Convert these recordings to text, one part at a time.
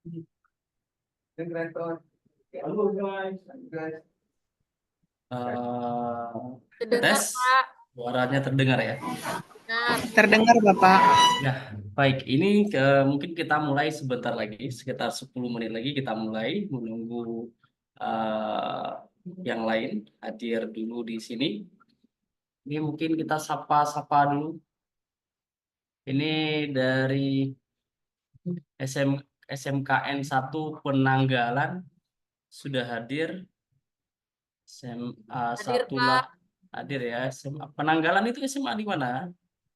Halo guys. Terdengar, Tes, Pak. suaranya terdengar ya. Benar. Terdengar, Bapak. Ya, baik. Ini mungkin kita mulai sebentar lagi, sekitar 10 menit lagi kita mulai menunggu eh, yang lain hadir dulu di sini. Ini mungkin kita sapa-sapa dulu. Ini dari SM, SMKN 1 Penanggalan sudah hadir. SMA Hadir, 1 lah Pak. hadir ya. SMA Penanggalan itu SMA di mana?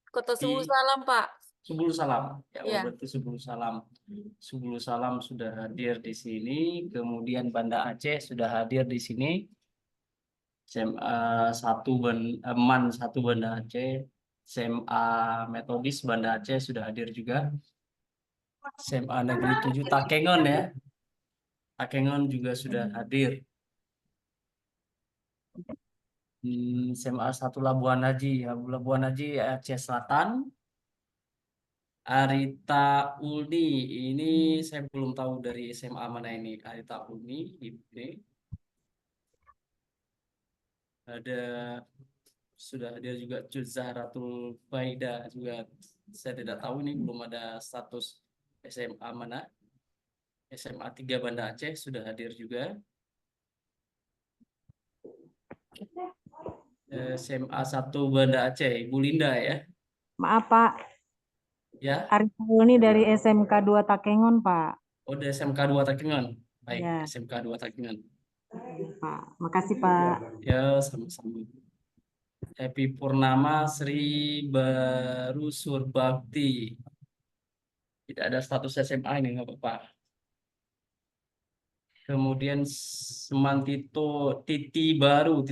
Kota Di Sumur Salam, Pak. Subulu Salam. Ya, oh Ya. berarti Subulu Salam. Subulu Salam sudah hadir di sini. Kemudian Banda Aceh sudah hadir di sini. SMA 1 Man 1 Banda Aceh. SMA Metodis Banda Aceh sudah hadir juga. SMA Negeri 7 Takengon ya. Takengon juga sudah hadir. SMA 1 Labuan Haji. Labuan Haji Aceh Selatan. Arita Ulni, ini saya belum tahu dari SMA mana ini. Arita Ulni, ini ada sudah ada juga Juz Zahratul Faida juga. Saya tidak tahu ini belum ada status SMA mana. SMA 3 Banda Aceh sudah hadir juga. SMA 1 Banda Aceh, Ibu Linda ya. Maaf Pak, Ya, Arif ini dari SMK 2 Takengon Pak. oh dari SMK 2 Takengon. Baik, Ya, SMK 2 Takengon. Pak. Makasih Pak. Ya, sama-sama. Happy Purnama Sri Baru Surbakti. Tidak ada status SMA ini, nggak apa-apa. Kemudian Semantito Titi Baru.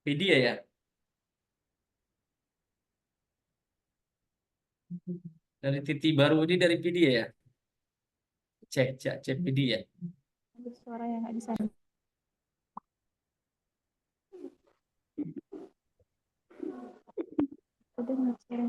Vidya ya? Dari Titi Baru ini dari Vidya ya? Cek Vidya. Ada suara yang nggak bisa. Udah nggak suara.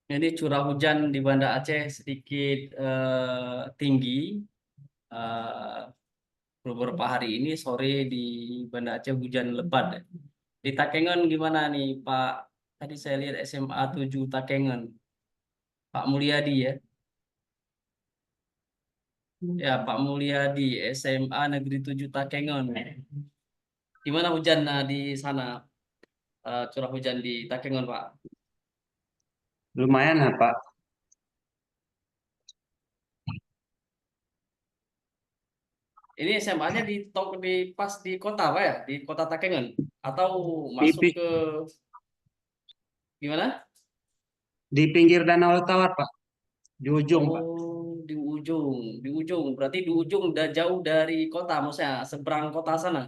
Ini curah hujan di Banda Aceh sedikit tinggi. Eh, Beberapa hari ini sore di Banda Aceh hujan lebat. Di Takengon gimana nih Pak? Tadi saya lihat SMA 7 Takengon. Pak Mulyadi ya. Ya, Pak Mulyadi SMA Negeri 7 Takengon. Gimana hujan di sana? Curah hujan di Takengon, Pak. Lumayan lah Pak. Ini SMA-nya di pas di kota, Pak ya? Di kota Takengon atau Di, masuk pi- ke gimana? di pinggir Danau Tawar Pak. Di ujung Pak. Oh, di ujung, di ujung. Berarti di ujung udah jauh dari kota, maksudnya seberang kota sana.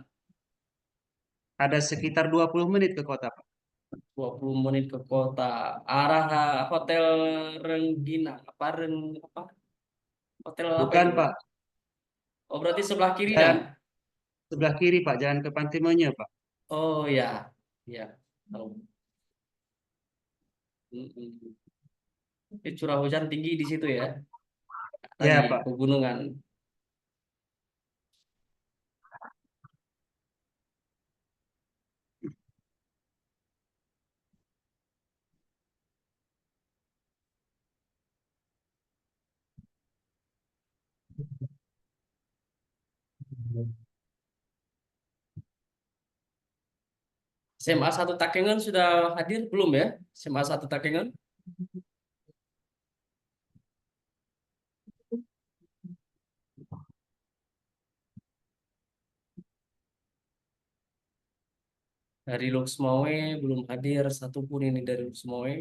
Ada sekitar 20 menit ke kota Pak. 20 menit ke kota. Arah Hotel Renggina, apa? Hotel apa Bukan itu? Pak. Oh, berarti sebelah kirinya. Jalan sebelah kiri Pak. Jalan ke Pantai Monyo Pak. Oh ya, ya. Tahu. Mm-mm. Curah hujan tinggi di situ ya, tadi Ya Pak. pegunungan. SMA 1 Takengon sudah hadir belum ya? SMA 1 Takengon? Dari Luxmoe belum hadir satupun ini dari Luxmoe.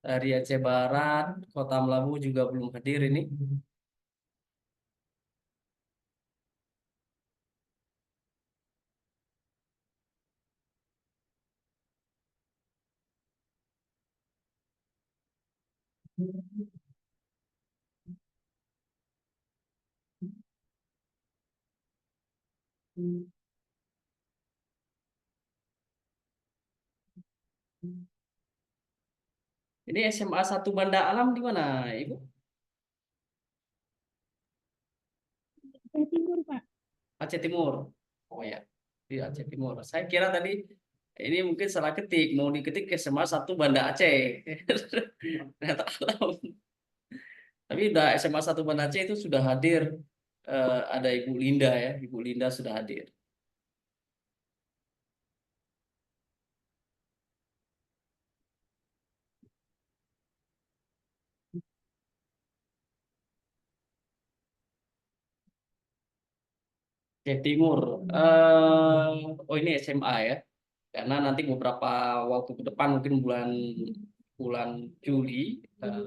Dari Aceh Barat, Kota Melabu juga belum hadir ini. Ini SMA 1 Banda Alam di mana, Ibu? Aceh Timur, Pak. Aceh Timur. Oh ya, di Aceh Timur. Saya kira tadi ini mungkin salah ketik, mau diketik ke SMA 1 Banda Aceh. Ternyata Alam. Tapi udah SMA 1 Banda Aceh itu sudah hadir. Ada Ibu Linda ya, Ibu Linda sudah hadir. Aceh Timur. Oh ini SMA ya. Karena nanti beberapa waktu ke depan mungkin bulan bulan Juli, eh,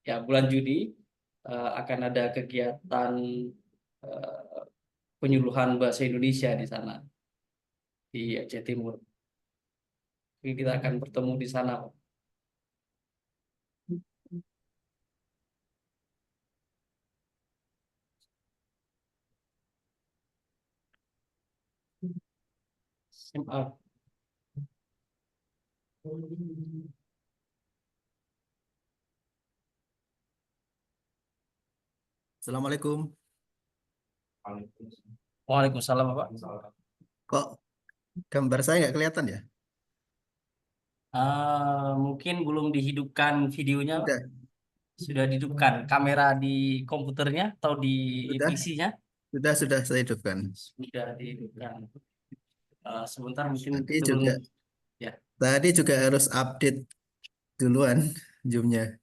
ya bulan Juni akan ada kegiatan eh, penyuluhan bahasa Indonesia di sana di Aceh Timur. Jadi kita akan bertemu di sana, Pak. SMA. Assalamualaikum. Waalaikumsalam, Pak. Kok gambar saya nggak kelihatan ya? Mungkin belum dihidupkan videonya, Pak. Sudah, Sudah dihidupkan kamera di komputernya atau di sudah, PC-nya? sudah saya hidupkan. Sudah dihidupkan. Sebentar mungkin Tadi turun juga, ya. tadi juga harus update duluan Zoom-nya.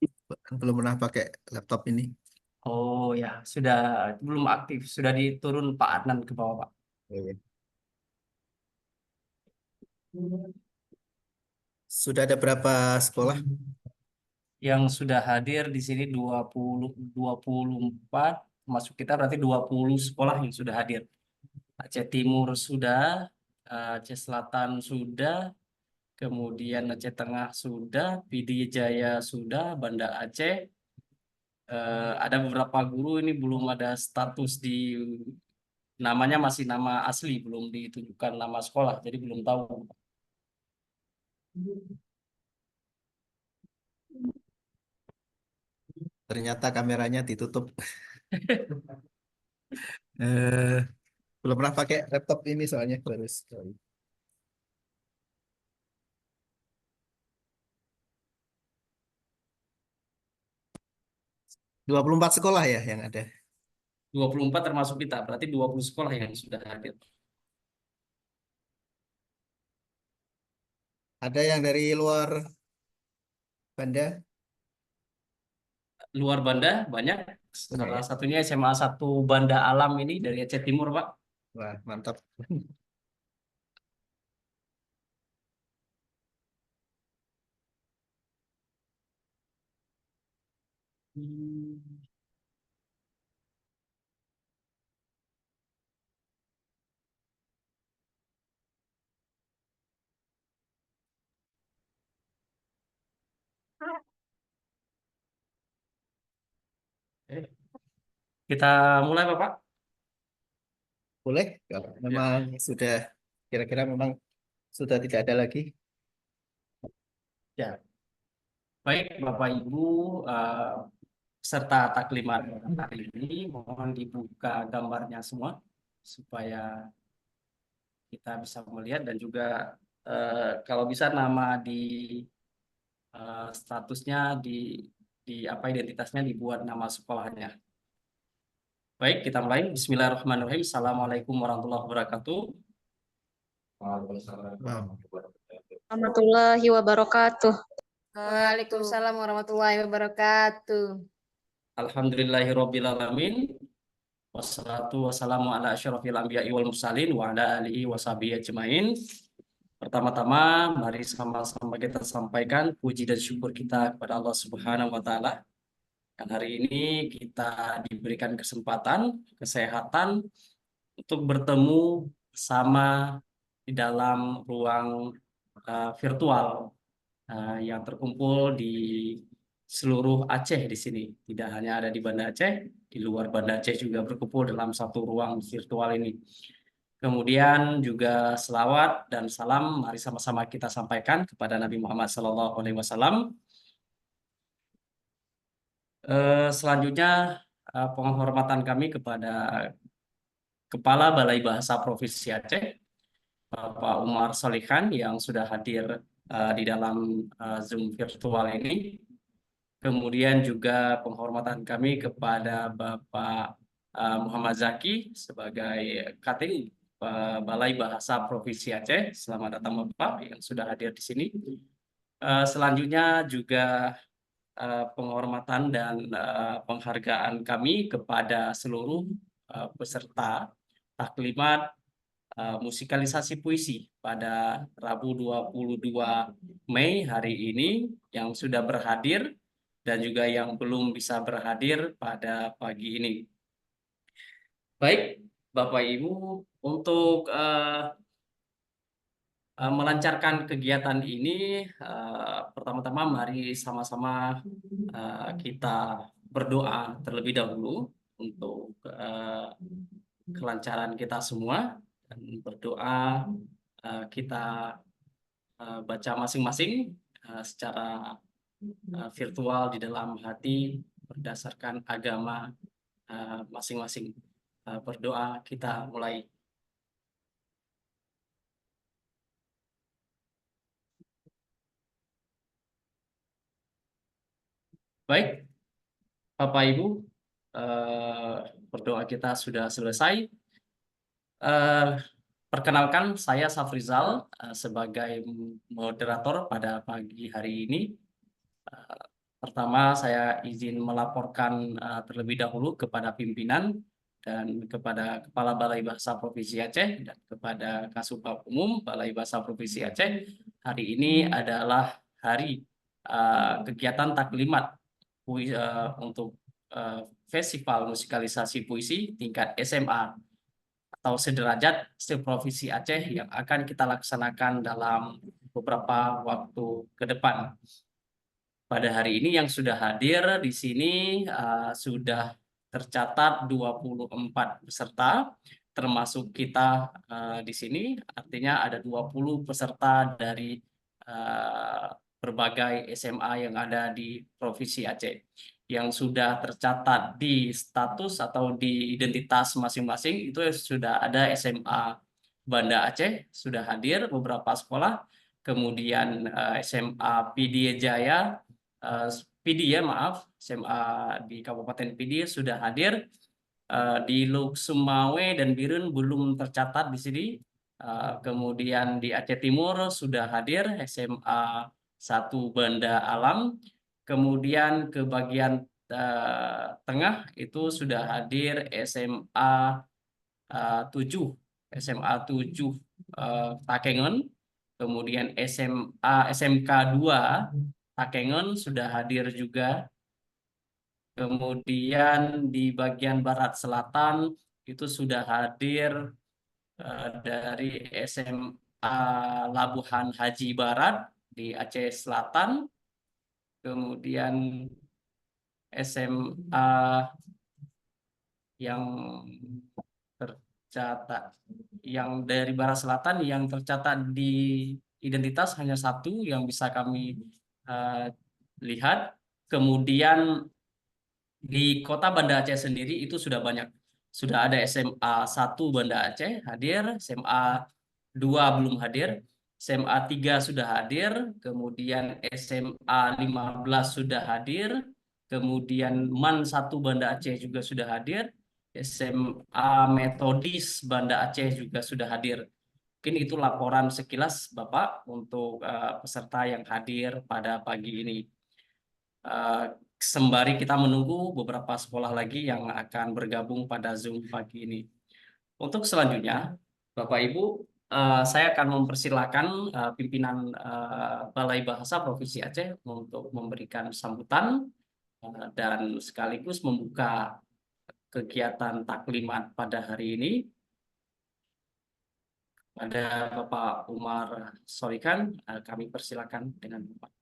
Belum pernah pakai laptop ini. Oh ya, sudah belum aktif, sudah diturun Pak Adnan ke bawah, Pak. Iya. Sudah ada berapa sekolah? Yang sudah hadir di sini 24, masuk kita berarti 20 sekolah yang sudah hadir. Aceh Timur sudah, Aceh Selatan sudah, kemudian Aceh Tengah sudah, PD Jaya sudah, Banda Aceh. Ada beberapa guru ini belum ada status di namanya, masih nama asli, belum ditunjukkan nama sekolah, jadi belum tahu. Ternyata kameranya ditutup. Eh, belum pernah pakai laptop ini soalnya harus. 24 sekolah ya yang ada. 24 termasuk kita, berarti 20 sekolah yang sudah hadir. Ada yang dari luar Banda. Luar Banda banyak, Banyak salah ya? satunya SMA 1 Banda Alam ini dari Aceh Timur, Pak. Wah, mantap. Hmm. Eh, Kita mulai, Bapak. Boleh? Kalau Ya. memang sudah kira-kira memang sudah tidak ada lagi. Ya, baik Bapak Ibu, peserta taklimat hari ini, mohon dibuka gambarnya semua supaya kita bisa melihat, dan juga kalau bisa nama di statusnya di apa, identitasnya dibuat nama sekolahnya. Baik, kita mulai. Bismillahirrahmanirrahim. Assalamualaikum warahmatullahi wabarakatuh. Wow. Warahmatullahi wabarakatuh. Waalaikumsalam warahmatullahi wabarakatuh. Alhamdulillahirabbil alamin. Wassalatu wassalamu ala asyrofil anbiya'i wal mursalin wa ala alihi washabihi ajmain. Pertama-tama, mari sama-sama kita sampaikan puji dan syukur kita kepada Allah Subhanahu wa Ta'ala. Dan hari ini kita diberikan kesempatan, kesehatan untuk bertemu bersama di dalam ruang virtual yang terkumpul di seluruh Aceh di sini. Tidak hanya ada di Banda Aceh, di luar Banda Aceh juga berkumpul dalam satu ruang virtual ini. Kemudian juga selawat dan salam mari sama-sama kita sampaikan kepada Nabi Muhammad SAW. Selanjutnya penghormatan kami kepada Kepala Balai Bahasa Provinsi Aceh, Bapak Umar Solihan yang sudah hadir di dalam Zoom virtual ini. Kemudian juga penghormatan kami kepada Bapak Muhammad Zaki sebagai Kating Balai Bahasa Provinsi Aceh. Selamat datang Bapak yang sudah hadir di sini. Selanjutnya juga penghormatan dan penghargaan kami kepada seluruh peserta taklimat musikalisasi puisi pada Rabu 22 Mei hari ini yang sudah berhadir dan juga yang belum bisa berhadir pada pagi ini. Baik, Bapak Ibu, untuk melancarkan kegiatan ini, pertama-tama mari sama-sama kita berdoa terlebih dahulu untuk kelancaran kita semua. Dan berdoa kita baca masing-masing secara virtual di dalam hati berdasarkan agama masing-masing. Berdoa kita mulai. Baik, Bapak Ibu, berdoa kita sudah selesai. Perkenalkan, saya Safrizal sebagai moderator pada pagi hari ini. Pertama, saya izin melaporkan terlebih dahulu kepada pimpinan dan kepada Kepala Balai Bahasa Provinsi Aceh dan kepada Kasubag Umum Balai Bahasa Provinsi Aceh. Hari ini adalah hari kegiatan taklimat untuk Festival Musikalisasi Puisi tingkat SMA atau sederajat seprovinsi Aceh yang akan kita laksanakan dalam beberapa waktu ke depan. Pada hari ini yang sudah hadir di sini sudah tercatat 24 peserta, termasuk kita di sini, artinya ada 20 peserta dari berbagai SMA yang ada di Provinsi Aceh yang sudah tercatat di status atau di identitas masing-masing. Itu sudah ada SMA Banda Aceh, sudah hadir beberapa sekolah, kemudian SMA Pidie Jaya, Pidie maaf, SMA di Kabupaten Pidie sudah hadir, di Luk Sumawe dan Birun belum tercatat di sini. Kemudian di Aceh Timur sudah hadir SMA 1 Banda Alam. Kemudian ke bagian tengah itu sudah hadir SMA 7 Takengon. Kemudian SMK 2 Takengon sudah hadir juga. Kemudian di bagian barat selatan itu sudah hadir dari SMA Labuhan Haji Barat di Aceh Selatan. Kemudian SMA yang tercatat yang dari barat selatan yang tercatat di identitas hanya satu yang bisa kami lihat. Kemudian di kota Banda Aceh sendiri itu sudah banyak. Sudah ada SMA 1 Banda Aceh hadir, SMA 2 belum hadir, SMA 3 sudah hadir, kemudian SMA 15 sudah hadir, kemudian MAN 1 Banda Aceh juga sudah hadir, SMA Metodis Banda Aceh juga sudah hadir. Mungkin itu laporan sekilas Bapak untuk peserta yang hadir pada pagi ini. sembari kita menunggu beberapa sekolah lagi yang akan bergabung pada Zoom pagi ini. Untuk selanjutnya, Bapak Ibu, saya akan mempersilahkan pimpinan Balai Bahasa Provinsi Aceh untuk memberikan sambutan dan sekaligus membuka kegiatan taklimat pada hari ini. Ada Bapak Umar Sorikan, kami persilakan dengan Bapak.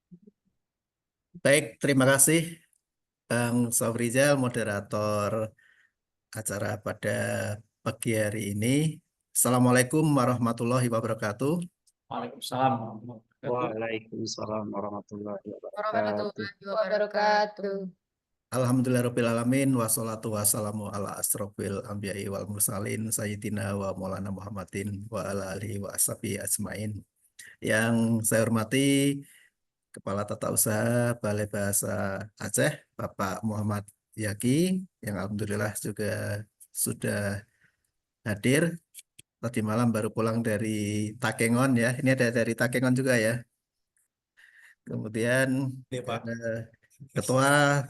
Baik, terima kasih Bang Sofrizal, moderator acara pada pagi hari ini. Assalamualaikum warahmatullahi wabarakatuh. Waalaikumsalam warahmatullahi wabarakatuh. Waalaikumsalam warahmatullahi wabarakatuh. Warahmatullahi wabarakatuh. Alhamdulillahirrahmanirrahim. Wassalatu wassalamu ala asrofil anbiya'i wal mursalin sayyidina wa maulana Muhammadin wa ala alihi wa ashabihi ajmain. Yang saya hormati Kepala Tata Usaha Balai Bahasa Aceh, Bapak Muhammad Yaki, yang alhamdulillah juga sudah hadir. Tadi malam baru pulang dari Takengon ya. Ini ada dari Takengon juga ya. Kemudian Ketua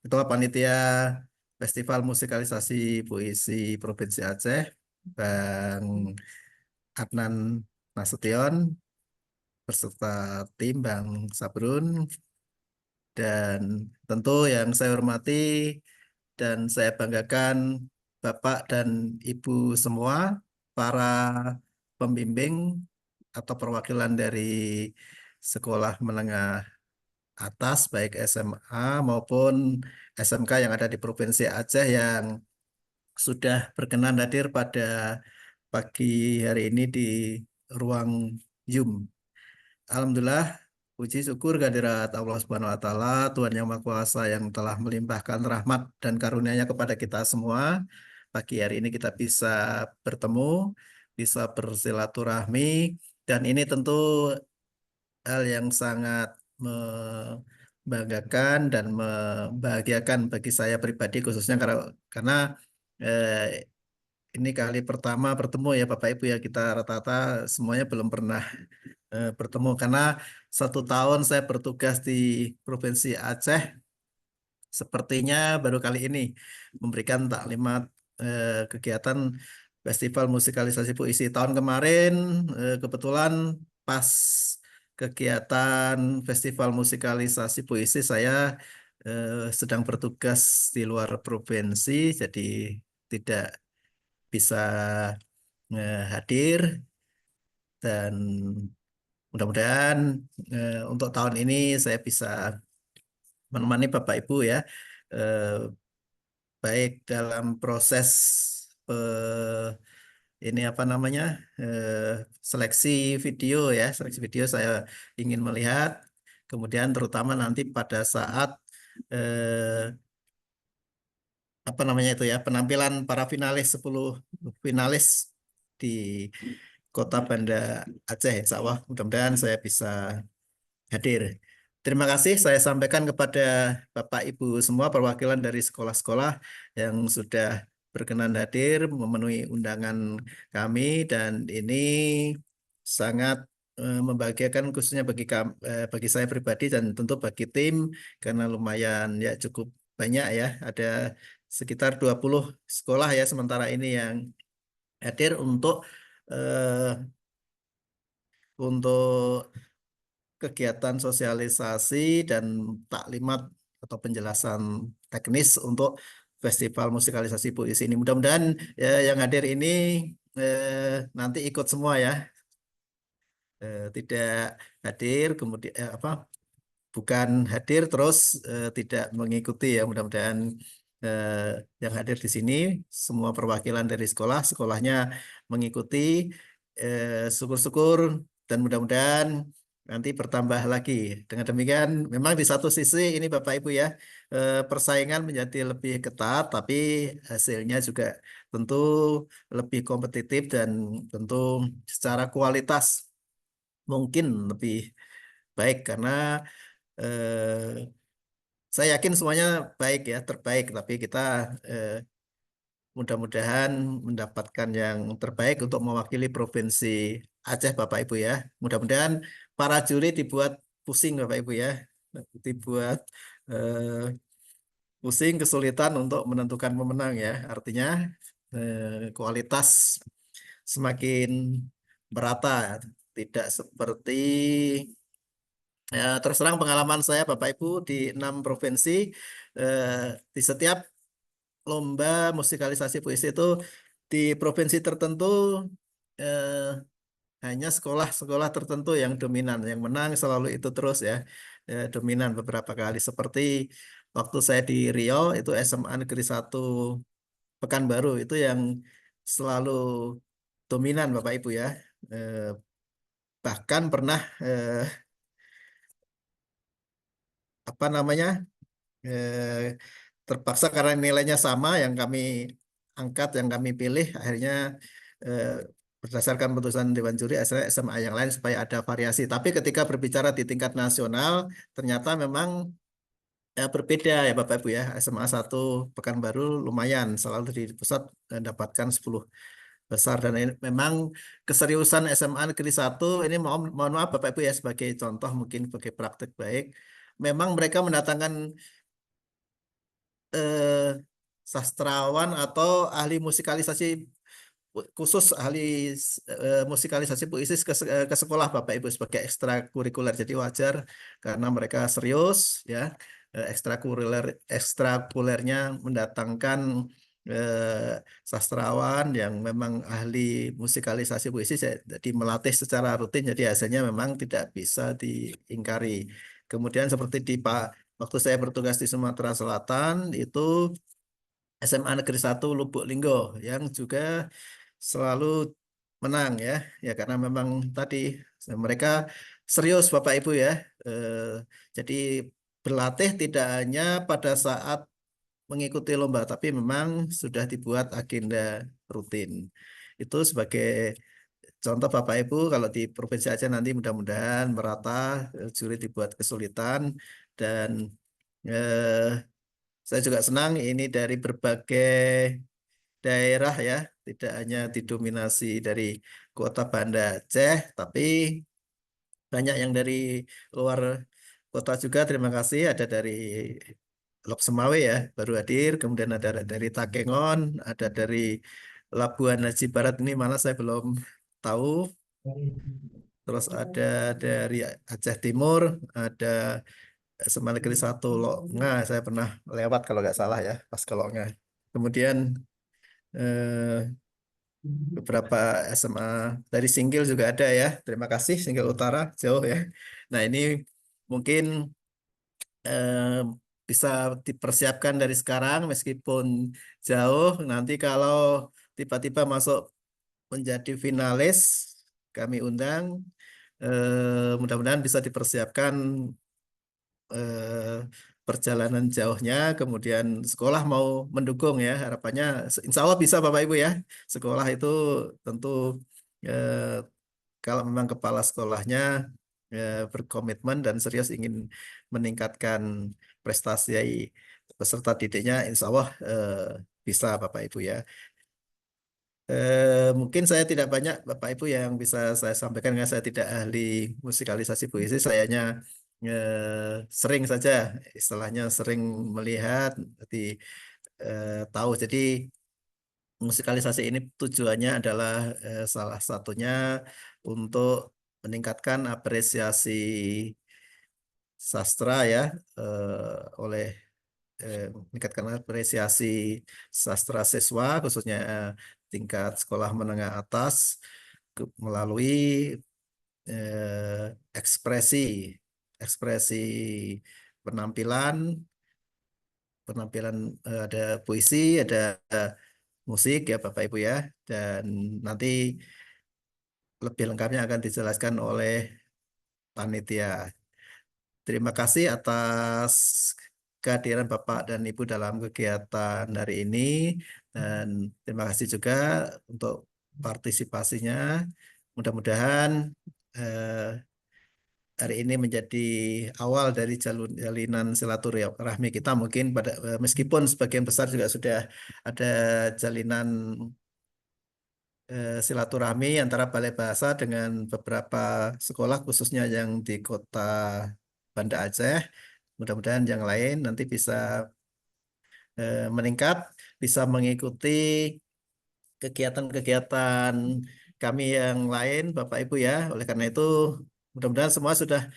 Ketua Panitia Festival Musikalisasi Puisi Provinsi Aceh, Bang Adnan Nasution, beserta tim Bang Sabrun, dan tentu yang saya hormati dan saya banggakan Bapak dan Ibu semua, para pembimbing atau perwakilan dari sekolah menengah atas, baik SMA maupun SMK yang ada di Provinsi Aceh yang sudah berkenan hadir pada pagi hari ini di ruang Zoom. Alhamdulillah, puji syukur kehadirat Allah Subhanahu wa Ta'ala, Tuhan Yang Maha Kuasa yang telah melimpahkan rahmat dan karunia-Nya kepada kita semua. Pagi hari ini kita bisa bertemu, bisa bersilaturahmi, dan ini tentu hal yang sangat membanggakan dan membahagiakan bagi saya pribadi, khususnya karena eh, ini kali pertama bertemu ya Bapak Ibu ya, kita rata-rata semuanya belum pernah bertemu karena 1 tahun saya bertugas di Provinsi Aceh, sepertinya baru kali ini memberikan taklimat kegiatan Festival Musikalisasi Puisi. Tahun kemarin kebetulan pas kegiatan Festival Musikalisasi Puisi saya sedang bertugas di luar provinsi, jadi tidak bisa hadir, dan mudah-mudahan untuk tahun ini saya bisa menemani Bapak Ibu ya, baik dalam proses ini apa namanya seleksi video ya, seleksi video saya ingin melihat, kemudian terutama nanti pada saat apa namanya itu ya, penampilan para finalis 10 finalis di Kota Banda Aceh, insya Allah mudah-mudahan saya bisa hadir. Terima kasih saya sampaikan kepada Bapak Ibu semua perwakilan dari sekolah-sekolah yang sudah berkenan hadir memenuhi undangan kami, dan ini sangat membahagiakan khususnya bagi saya pribadi dan tentu bagi tim, karena lumayan ya cukup banyak ya, ada sekitar 20 sekolah ya sementara ini yang hadir untuk kegiatan sosialisasi dan taklimat atau penjelasan teknis untuk Festival Musikalisasi Puisi ini. Mudah-mudahan yang hadir ini nanti ikut semua ya. Tidak hadir kemudian bukan hadir terus tidak mengikuti ya. Mudah-mudahan yang hadir di sini semua perwakilan dari sekolahnya mengikuti. Syukur-syukur dan mudah-mudahan nanti bertambah lagi. Dengan demikian, memang di satu sisi ini Bapak Ibu ya, persaingan menjadi lebih ketat, tapi hasilnya juga tentu lebih kompetitif dan tentu secara kualitas mungkin lebih baik, karena saya yakin semuanya baik ya, terbaik, tapi kita mudah-mudahan mendapatkan yang terbaik untuk mewakili Provinsi Aceh Bapak Ibu ya. Mudah-mudahan para juri dibuat pusing Bapak Ibu ya, dibuat eh, pusing, kesulitan untuk menentukan pemenang ya. Artinya kualitas semakin merata, tidak seperti terus terang pengalaman saya Bapak Ibu di 6 provinsi, eh, di setiap lomba musikalisasi puisi itu di provinsi tertentu eh, hanya sekolah-sekolah tertentu yang dominan, yang menang selalu itu terus ya, dominan beberapa kali. Seperti waktu saya di Riau itu SMA Negeri 1 Pekanbaru itu yang selalu dominan Bapak Ibu ya. Eh, Bahkan pernah apa namanya eh, terpaksa karena nilainya sama yang kami angkat, yang kami pilih, akhirnya eh, berdasarkan putusan Dewan Juri akhirnya SMA yang lain supaya ada variasi. Tapi ketika berbicara di tingkat nasional, ternyata memang berbeda ya Bapak Ibu ya. SMA 1 Pekanbaru lumayan selalu di pusat mendapatkan 10 besar dan ini memang keseriusan SMA Negeri 1 ini mohon maaf Bapak Ibu ya sebagai contoh mungkin sebagai praktik baik. Memang mereka mendatangkan eh, sastrawan atau ahli musikalisasi khusus ahli musikalisasi puisi ke sekolah Bapak Ibu sebagai ekstrakurikuler. Jadi wajar karena mereka serius ya, ekstrakurikulernya mendatangkan sastrawan yang memang ahli musikalisasi puisi, jadi melatih secara rutin. Jadi hasilnya memang tidak bisa diingkari. Kemudian seperti di Pak waktu saya bertugas di Sumatera Selatan itu SMA Negeri 1 Lubuk Linggo yang juga selalu menang ya, ya karena memang tadi mereka serius Bapak Ibu ya. Eh, jadi berlatih tidak hanya pada saat mengikuti lomba, tapi memang sudah dibuat agenda rutin. Itu sebagai contoh Bapak Ibu kalau di Provinsi Aceh nanti mudah-mudahan merata, juri dibuat kesulitan dan eh, saya juga senang ini dari berbagai daerah ya, tidak hanya didominasi dari kota Banda Aceh, tapi banyak yang dari luar kota juga. Terima kasih ada dari Lok Semawe ya, baru hadir. Kemudian ada dari Takengon, ada dari Labuan Haji Barat ini mana saya belum tahu. Terus ada dari Aceh Timur, ada SMA Negeri 1 Loknga, saya pernah lewat kalau nggak salah ya, pas ke Loknga. Kemudian eh, beberapa SMA dari Singgil juga ada ya. Terima kasih Singgil Utara jauh ya. Nah ini mungkin eh, bisa dipersiapkan dari sekarang meskipun jauh. Nanti kalau tiba-tiba masuk menjadi finalis, kami undang. Mudah-mudahan bisa dipersiapkan perjalanan jauhnya, kemudian sekolah mau mendukung ya, harapannya insya Allah bisa Bapak Ibu ya. Sekolah itu tentu eh, kalau memang kepala sekolahnya berkomitmen dan serius ingin meningkatkan prestasi peserta didiknya, insya Allah bisa Bapak Ibu ya. Mungkin saya tidak banyak Bapak Ibu yang bisa saya sampaikan karena saya tidak ahli musikalisasi puisi. Sayanya sering saja, istilahnya sering melihat, jadi tahu. Jadi musikalisasi ini tujuannya adalah salah satunya untuk meningkatkan apresiasi sastra ya, oleh meningkatkan apresiasi sastra siswa khususnya tingkat sekolah menengah atas melalui ekspresi ekspresi penampilan penampilan ada puisi, ada musik ya Bapak Ibu ya, dan nanti lebih lengkapnya akan dijelaskan oleh panitia. Terima kasih atas kehadiran Bapak dan Ibu dalam kegiatan hari ini dan terima kasih juga untuk partisipasinya. Mudah-mudahan eh, hari ini menjadi awal dari jalinan silaturahmi kita. Mungkin pada meskipun sebagian besar juga sudah ada jalinan silaturahmi antara Balai Bahasa dengan beberapa sekolah khususnya yang di kota Banda Aceh. Mudah-mudahan yang lain nanti bisa meningkat, bisa mengikuti kegiatan-kegiatan kami yang lain, Bapak Ibu ya. Oleh karena itu, mudah-mudahan semua sudah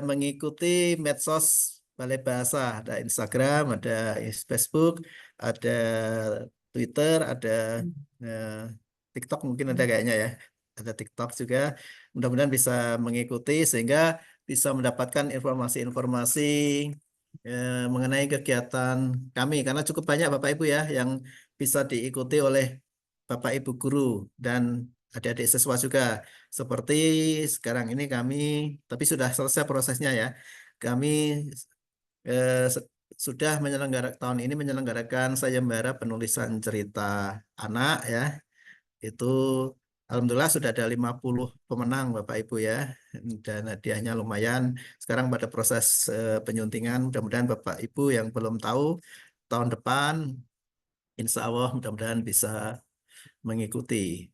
mengikuti medsos Balai Bahasa, ada Instagram, ada Facebook, ada Twitter, ada eh, TikTok mungkin ada kayaknya ya. Ada TikTok juga. Mudah-mudahan bisa mengikuti sehingga bisa mendapatkan informasi-informasi mengenai kegiatan kami karena cukup banyak Bapak Ibu ya yang bisa diikuti oleh Bapak Ibu guru dan adik-adik siswa juga. Seperti sekarang ini kami, tapi sudah selesai prosesnya ya. Kami sudah tahun ini menyelenggarakan sayembara penulisan cerita anak ya. Itu alhamdulillah sudah ada 50 pemenang Bapak Ibu ya. Dan hadiahnya lumayan. Sekarang pada proses penyuntingan, mudah-mudahan Bapak Ibu yang belum tahu tahun depan insya Allah mudah-mudahan bisa mengikuti.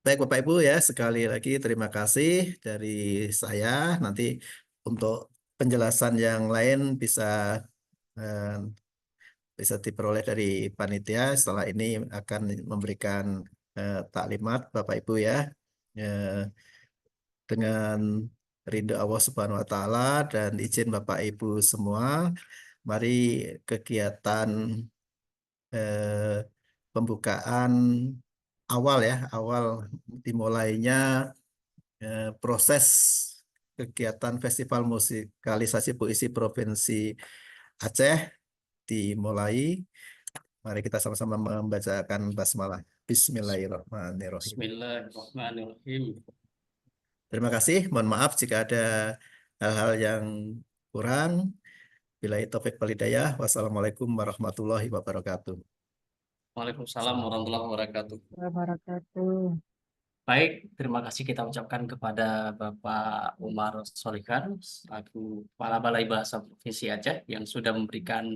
Baik Bapak Ibu ya, sekali lagi terima kasih dari saya. Nanti untuk penjelasan yang lain eh, bisa diperoleh dari panitia. Setelah ini akan memberikan taklimat Bapak Ibu ya. Eh, dengan ridho Allah Subhanahu wa taala dan izin Bapak Ibu semua, mari kegiatan eh, pembukaan awal ya, awal dimulainya proses kegiatan Festival Musikalisasi Puisi Provinsi Aceh dimulai. Mari kita sama-sama membacakan basmalah. Bismillahirrahmanirrahim. Bismillahirrahmanirrahim. Terima kasih. Mohon maaf jika ada hal-hal yang kurang. Billahi taufik wal hidayah. Wassalamualaikum warahmatullahi wabarakatuh. Waalaikumsalam warahmatullahi wabarakatuh. Wabarakatuh. Baik, terima kasih kita ucapkan kepada Bapak Umar Solikan selaku Kepala Balai Bahasa Provinsi Aceh yang sudah memberikan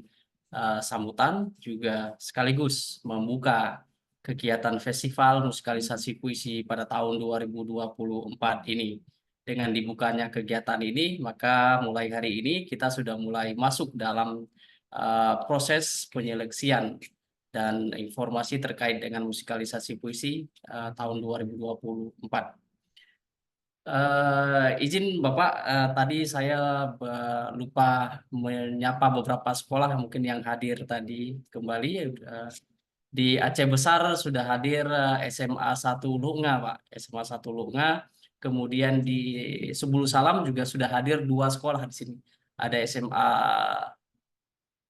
sambutan juga sekaligus membuka kegiatan Festival Musikalisasi Puisi pada tahun 2024 ini. Dengan dibukanya kegiatan ini, maka mulai hari ini kita sudah mulai masuk dalam proses penyeleksian dan informasi terkait dengan musikalisasi puisi tahun 2024. Izin Bapak, tadi saya lupa menyapa beberapa sekolah mungkin yang hadir tadi kembali. Di Aceh Besar sudah hadir SMA 1 Lunga, Pak. SMA 1 Lunga. Kemudian di Sebulu Salam juga sudah hadir 2 sekolah di sini. Ada SMA,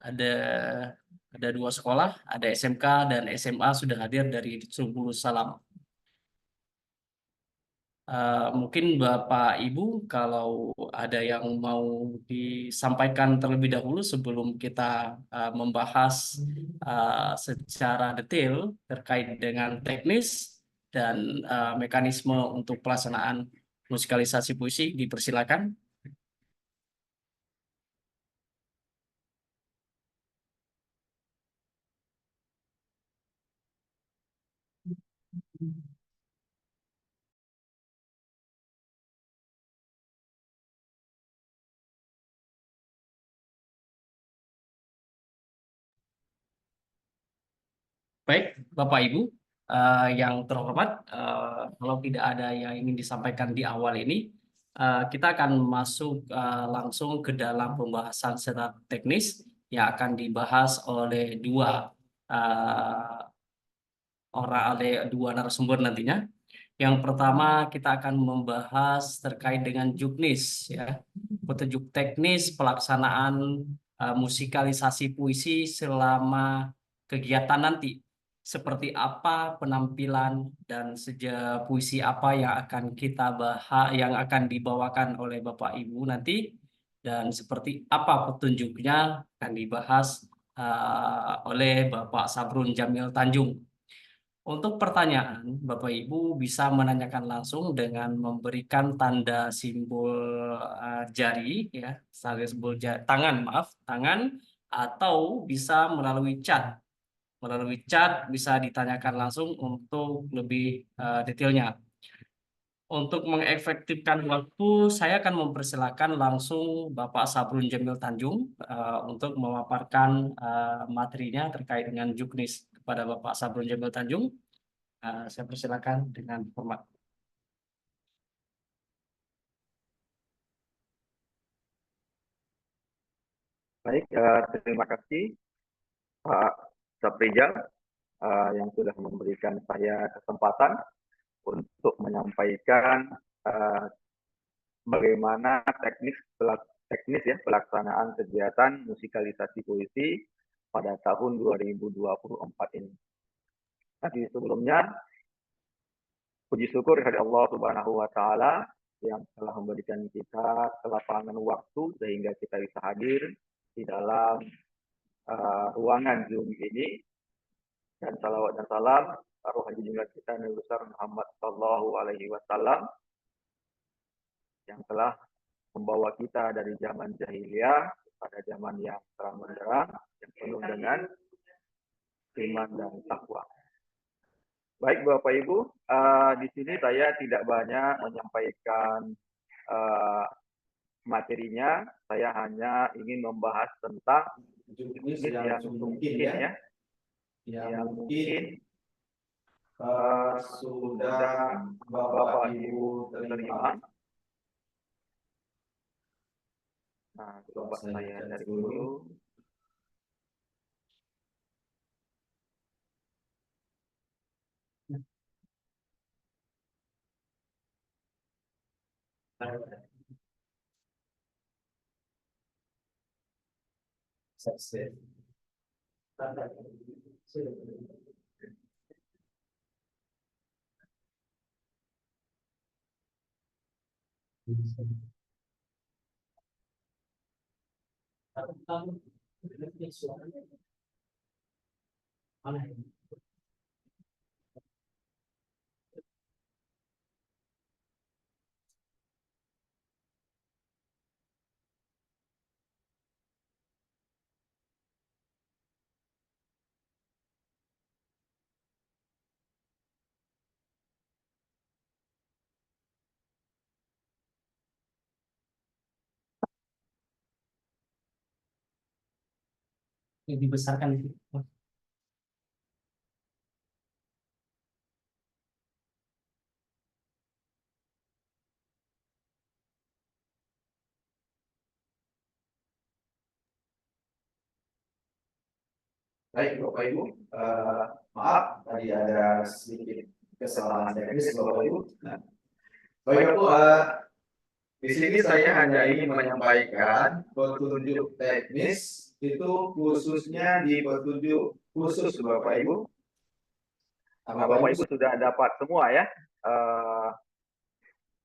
ada 2 sekolah, ada SMK dan SMA sudah hadir dari Sebulu Salam. Mungkin Bapak Ibu kalau ada yang mau disampaikan terlebih dahulu sebelum kita membahas secara detail terkait dengan teknis dan mekanisme untuk pelaksanaan musikalisasi puisi, dipersilakan. Baik, Bapak Ibu yang terhormat, kalau tidak ada yang ingin disampaikan di awal ini, kita akan masuk langsung ke dalam pembahasan secara teknis yang akan dibahas oleh dua narasumber nantinya. Yang pertama kita akan membahas terkait dengan juknis, ya, petunjuk teknis pelaksanaan musikalisasi puisi selama kegiatan nanti. Seperti apa penampilan dan puisi apa yang akan kita bahas, yang akan dibawakan oleh Bapak Ibu nanti, dan seperti apa petunjuknya akan dibahas oleh Bapak Sabrun Jamil Tanjung. Untuk pertanyaan, Bapak Ibu bisa menanyakan langsung dengan memberikan tanda simbol jari, ya, tangan, maaf, tangan, atau bisa melalui chat. Melalui chat bisa ditanyakan langsung untuk lebih detailnya. Untuk mengefektifkan waktu, saya akan mempersilakan langsung Bapak Sabrun Jamil Tanjung untuk memaparkan materinya terkait dengan juknis kepada Bapak Sabrun Jamil Tanjung. Saya persilakan dengan hormat. Baik, terima kasih Pak Saprijal yang sudah memberikan saya kesempatan untuk menyampaikan bagaimana teknis ya pelaksanaan kegiatan musikalisasi puisi pada tahun 2024 ini. Tapi sebelumnya, puji syukur kepada Allah Subhanahu wa Ta'ala yang telah memberikan kita kelapangan waktu sehingga kita bisa hadir di dalam ruangan Zoom ini, dan salawat dan salam taruh haji junjungan kita Nabi besar Muhammad Sallallahu Alaihi Wasallam yang telah membawa kita dari zaman jahiliyah pada zaman yang terang benderang yang penuh dengan iman dan takwa. Baik Bapak Ibu, di sini saya tidak banyak menyampaikan materinya, saya hanya ingin membahas tentang juknis yang mungkin ya, yang mungkin sudah Bapak Ibu terima. Nah, coba saya cari dulu. Dibesarkan itu. Baik Bapak Ibu, maaf tadi ada sedikit kesalahan teknis Bapak Ibu. Baik Ibu, di sini saya hanya ingin menyampaikan petunjuk teknis itu khususnya di petunjuk khusus Bapak Ibu. Bapak Ibu sudah dapat semua ya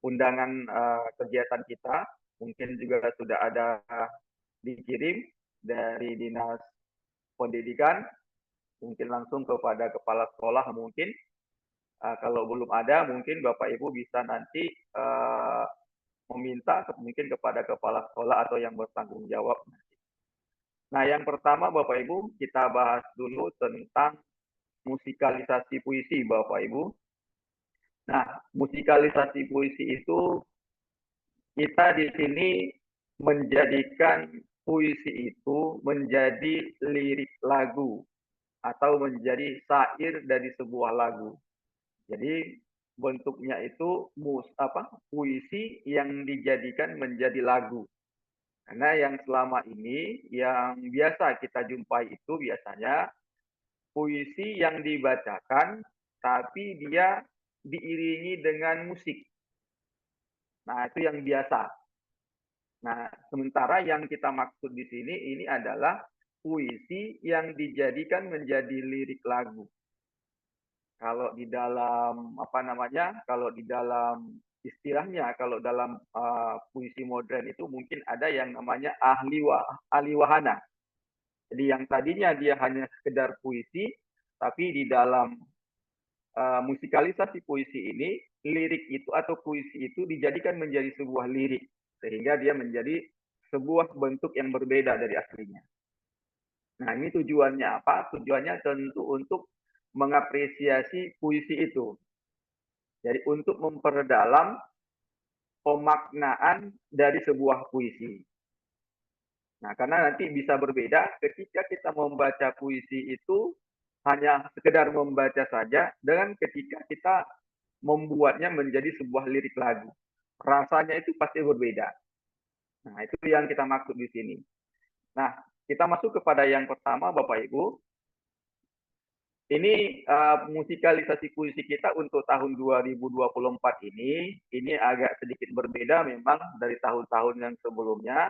undangan kegiatan kita, mungkin juga sudah ada dikirim dari Dinas Pendidikan, mungkin langsung kepada kepala sekolah mungkin. Kalau belum ada, mungkin Bapak Ibu bisa nanti meminta mungkin kepada kepala sekolah atau yang bertanggung jawab. Nah, yang pertama Bapak Ibu, kita bahas dulu tentang musikalisasi puisi Bapak Ibu. Nah, musikalisasi puisi itu kita di sini menjadikan puisi itu menjadi lirik lagu atau menjadi syair dari sebuah lagu. Jadi bentuknya itu puisi yang dijadikan menjadi lagu. Karena yang selama ini yang biasa kita jumpai itu biasanya puisi yang dibacakan tapi dia diiringi dengan musik. Nah, itu yang biasa. Nah, sementara yang kita maksud di sini ini adalah puisi yang dijadikan menjadi lirik lagu. Kalau di dalam kalau di dalam istilahnya, kalau dalam puisi modern itu mungkin ada yang namanya ahli wahana. Jadi yang tadinya dia hanya sekedar puisi, tapi di dalam musikalisasi puisi ini, lirik itu atau puisi itu dijadikan menjadi sebuah lirik, sehingga dia menjadi sebuah bentuk yang berbeda dari aslinya. Nah, ini tujuannya apa? Tujuannya tentu untuk mengapresiasi puisi itu. Jadi untuk memperdalam pemaknaan dari sebuah puisi. Nah, karena nanti bisa berbeda ketika kita membaca puisi itu hanya sekedar membaca saja dengan ketika kita membuatnya menjadi sebuah lirik lagu. Rasanya itu pasti berbeda. Nah, itu yang kita maksud di sini. Nah, kita masuk kepada yang pertama, Bapak Ibu. Ini musikalisasi puisi kita untuk tahun 2024 ini agak sedikit berbeda memang dari tahun-tahun yang sebelumnya.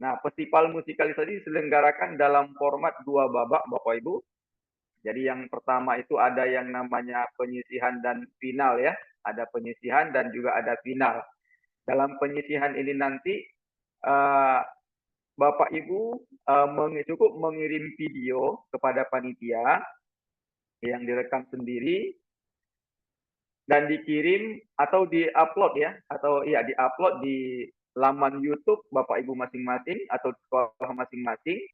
Nah, festival musikalisasi diselenggarakan dalam format 2 babak, Bapak Ibu. Jadi yang pertama itu ada yang namanya penyisihan dan final ya. Ada penyisihan dan juga ada final. Dalam penyisihan ini nanti Bapak Ibu cukup mengirim video kepada panitia yang direkam sendiri dan dikirim atau diupload ya, atau ya diupload di laman YouTube Bapak Ibu masing-masing atau sekolah masing-masing.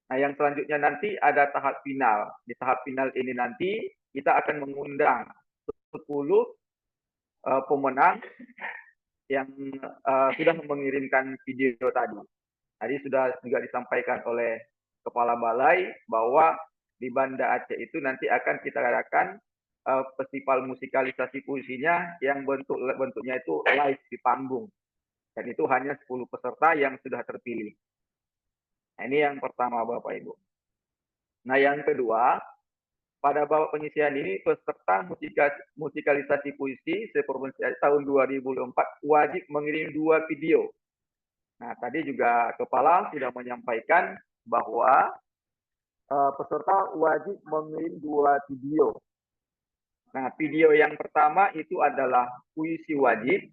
Nah, yang selanjutnya nanti ada tahap final. Di tahap final ini nanti kita akan mengundang 10 pemenang yang sudah mengirimkan video tadi. Tadi sudah juga disampaikan oleh Kepala Balai bahwa di Banda Aceh itu nanti akan kita adakan festival musikalisasi puisinya yang bentuknya itu live di panggung. Dan itu hanya 10 peserta yang sudah terpilih. Nah, ini yang pertama Bapak Ibu. Nah, yang kedua, pada babak penyisihan ini peserta musikalisasi puisi se-Provinsi Aceh tahun 2024 wajib mengirim 2 video. Nah, tadi juga Kepala sudah menyampaikan bahwa peserta wajib mengirim 2 video. Nah, video yang pertama itu adalah puisi wajib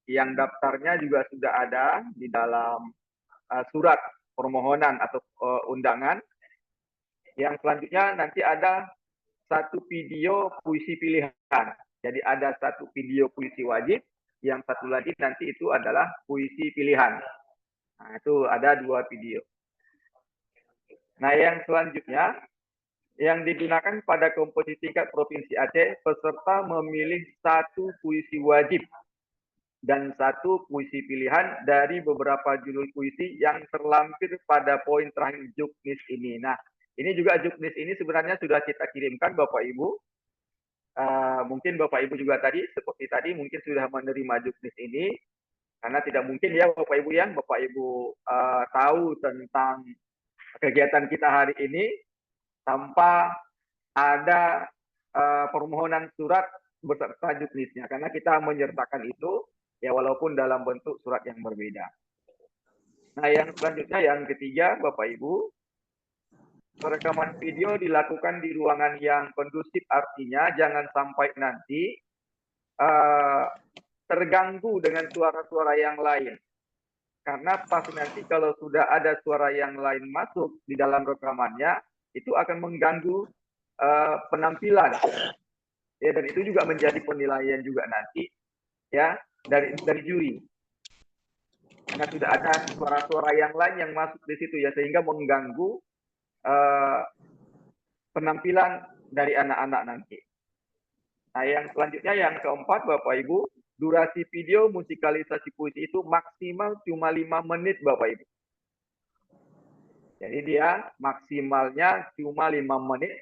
yang daftarnya juga sudah ada di dalam surat permohonan atau undangan. Yang selanjutnya nanti ada 1 video puisi pilihan. Jadi ada 1 video puisi wajib, yang satu lagi nanti itu adalah puisi pilihan. Nah, itu ada 2 video. Nah, yang selanjutnya yang digunakan pada kompetisi tingkat Provinsi Aceh, peserta memilih 1 puisi wajib dan 1 puisi pilihan dari beberapa judul puisi yang terlampir pada poin terakhir juknis ini. Nah, ini juga juknis ini sebenarnya sudah kita kirimkan Bapak Ibu. Mungkin Bapak Ibu juga tadi, seperti tadi mungkin sudah menerima juknis ini. Karena tidak mungkin ya Bapak Ibu yang Bapak Ibu tahu tentang kegiatan kita hari ini tanpa ada permohonan surat beserta juknisnya. Karena kita menyertakan itu ya walaupun dalam bentuk surat yang berbeda. Nah, yang selanjutnya yang ketiga Bapak Ibu, perekaman video dilakukan di ruangan yang kondusif, artinya jangan sampai nanti terganggu dengan suara-suara yang lain. Karena pasti nanti kalau sudah ada suara yang lain masuk di dalam rekamannya, itu akan mengganggu penampilan. Ya, dan itu juga menjadi penilaian juga nanti ya dari juri. Karena sudah ada suara-suara yang lain yang masuk di situ ya, sehingga mengganggu penampilan dari anak-anak nanti. Nah, yang selanjutnya yang keempat Bapak Ibu, durasi video musikalisasi puisi itu maksimal cuma 5 menit Bapak Ibu. Jadi dia maksimalnya cuma 5 menit.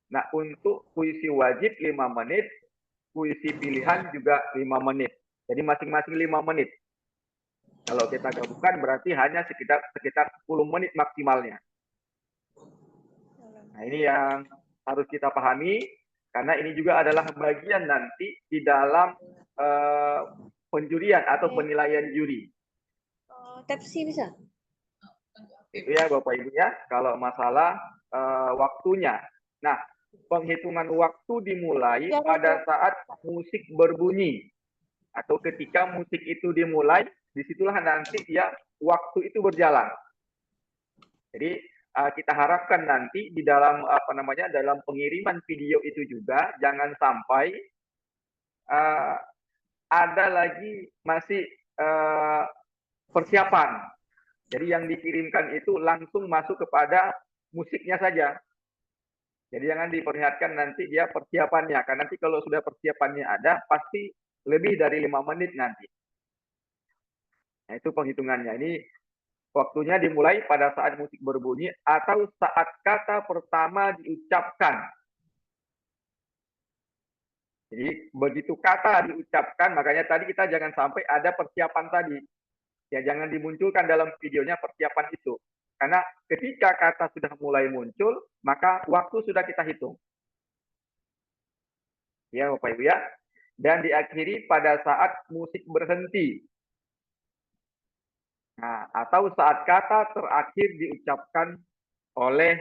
Nah, untuk puisi wajib 5 menit, puisi pilihan juga 5 menit. Jadi masing-masing 5 menit. Kalau kita gabungkan berarti hanya sekitar 10 menit maksimalnya. Nah, ini yang harus kita pahami karena ini juga adalah bagian nanti di dalam penjurian atau penilaian juri. Tepsi bisa? Itu ya Bapak Ibu ya, kalau masalah waktunya. Nah, penghitungan waktu dimulai pada saat musik berbunyi. Atau ketika musik itu dimulai, disitulah nanti ya waktu itu berjalan. Jadi kita harapkan nanti di dalam dalam pengiriman video itu juga jangan sampai ada lagi masih persiapan. Jadi yang dikirimkan itu langsung masuk kepada musiknya saja. Jadi jangan diperlihatkan nanti dia persiapannya, karena nanti kalau sudah persiapannya ada, pasti lebih dari 5 menit nanti. Nah, itu penghitungannya. Ini waktunya dimulai pada saat musik berbunyi atau saat kata pertama diucapkan. Jadi begitu kata diucapkan, makanya tadi kita jangan sampai ada persiapan tadi. Ya jangan dimunculkan dalam videonya persiapan itu. Karena ketika kata sudah mulai muncul, maka waktu sudah kita hitung. Ya Bapak Ibu ya. Dan diakhiri pada saat musik berhenti. Nah, atau saat kata terakhir diucapkan oleh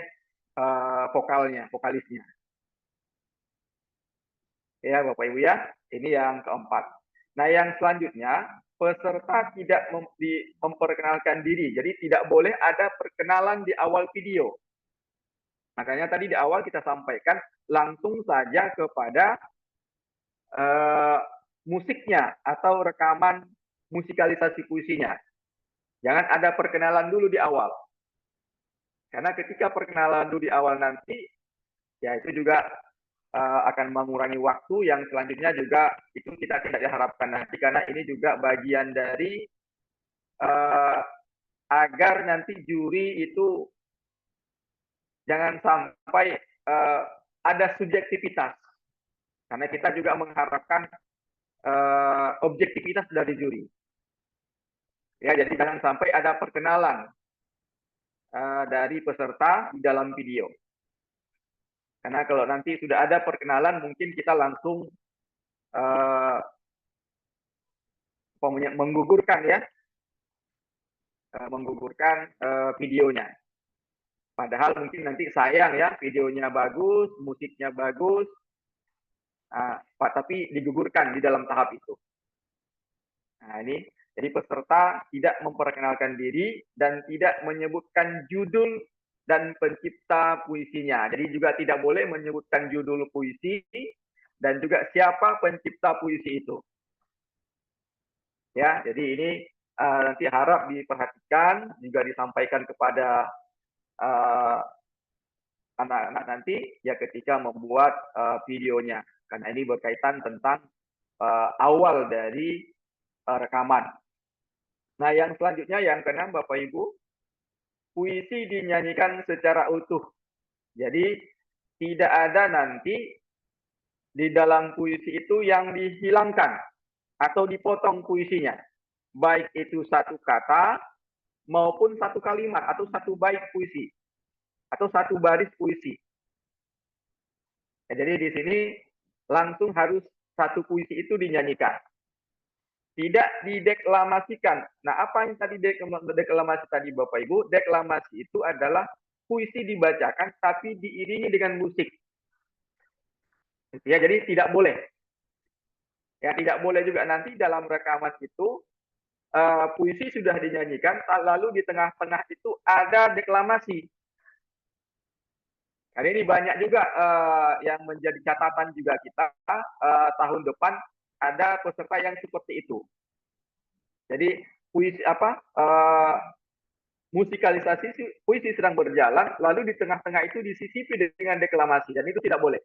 vokalisnya. Ya Bapak Ibu ya, ini yang keempat. Nah yang selanjutnya, peserta tidak memperkenalkan diri. Jadi tidak boleh ada perkenalan di awal video. Makanya tadi di awal kita sampaikan langsung saja kepada musiknya atau rekaman musikalisasi puisinya. Jangan ada perkenalan dulu di awal. Karena ketika perkenalan dulu di awal nanti, ya itu juga akan mengurangi waktu yang selanjutnya juga itu kita tidak diharapkan nanti. Karena ini juga bagian dari agar nanti juri itu jangan sampai ada subjektivitas. Karena kita juga mengharapkan objektivitas dari juri. Ya, jadi jangan sampai ada perkenalan dari peserta di dalam video. Karena kalau nanti sudah ada perkenalan, mungkin kita langsung menggugurkan ya, menggugurkan videonya. Padahal mungkin nanti sayang ya, videonya bagus, musiknya bagus, tapi digugurkan di dalam tahap itu. Nah ini, jadi peserta tidak memperkenalkan diri dan tidak menyebutkan judul dan pencipta puisinya. Jadi juga tidak boleh menyebutkan judul puisi dan juga siapa pencipta puisi itu. Ya, jadi ini nanti harap diperhatikan, juga disampaikan kepada anak-anak nanti ya ketika membuat videonya. Karena ini berkaitan tentang awal dari rekaman. Nah, yang selanjutnya yang keenam Bapak Ibu, puisi dinyanyikan secara utuh. Jadi tidak ada nanti di dalam puisi itu yang dihilangkan atau dipotong puisinya. Baik itu satu kata maupun satu kalimat atau satu bait puisi atau satu baris puisi. Ya, jadi di sini langsung harus satu puisi itu dinyanyikan. Tidak dideklamasikan. Nah, apa yang tadi deklamasi tadi Bapak Ibu? Deklamasi itu adalah puisi dibacakan tapi diiringi dengan musik. Ya, jadi tidak boleh. Ya, tidak boleh juga nanti dalam rekaman itu puisi sudah dinyanyikan, lalu di tengah-tengah itu ada deklamasi. Karena ini banyak juga yang menjadi catatan juga kita tahun depan ada peserta yang seperti itu. Jadi puisi musikalisasi puisi sedang berjalan, lalu di tengah-tengah itu disisipi dengan deklamasi dan itu tidak boleh.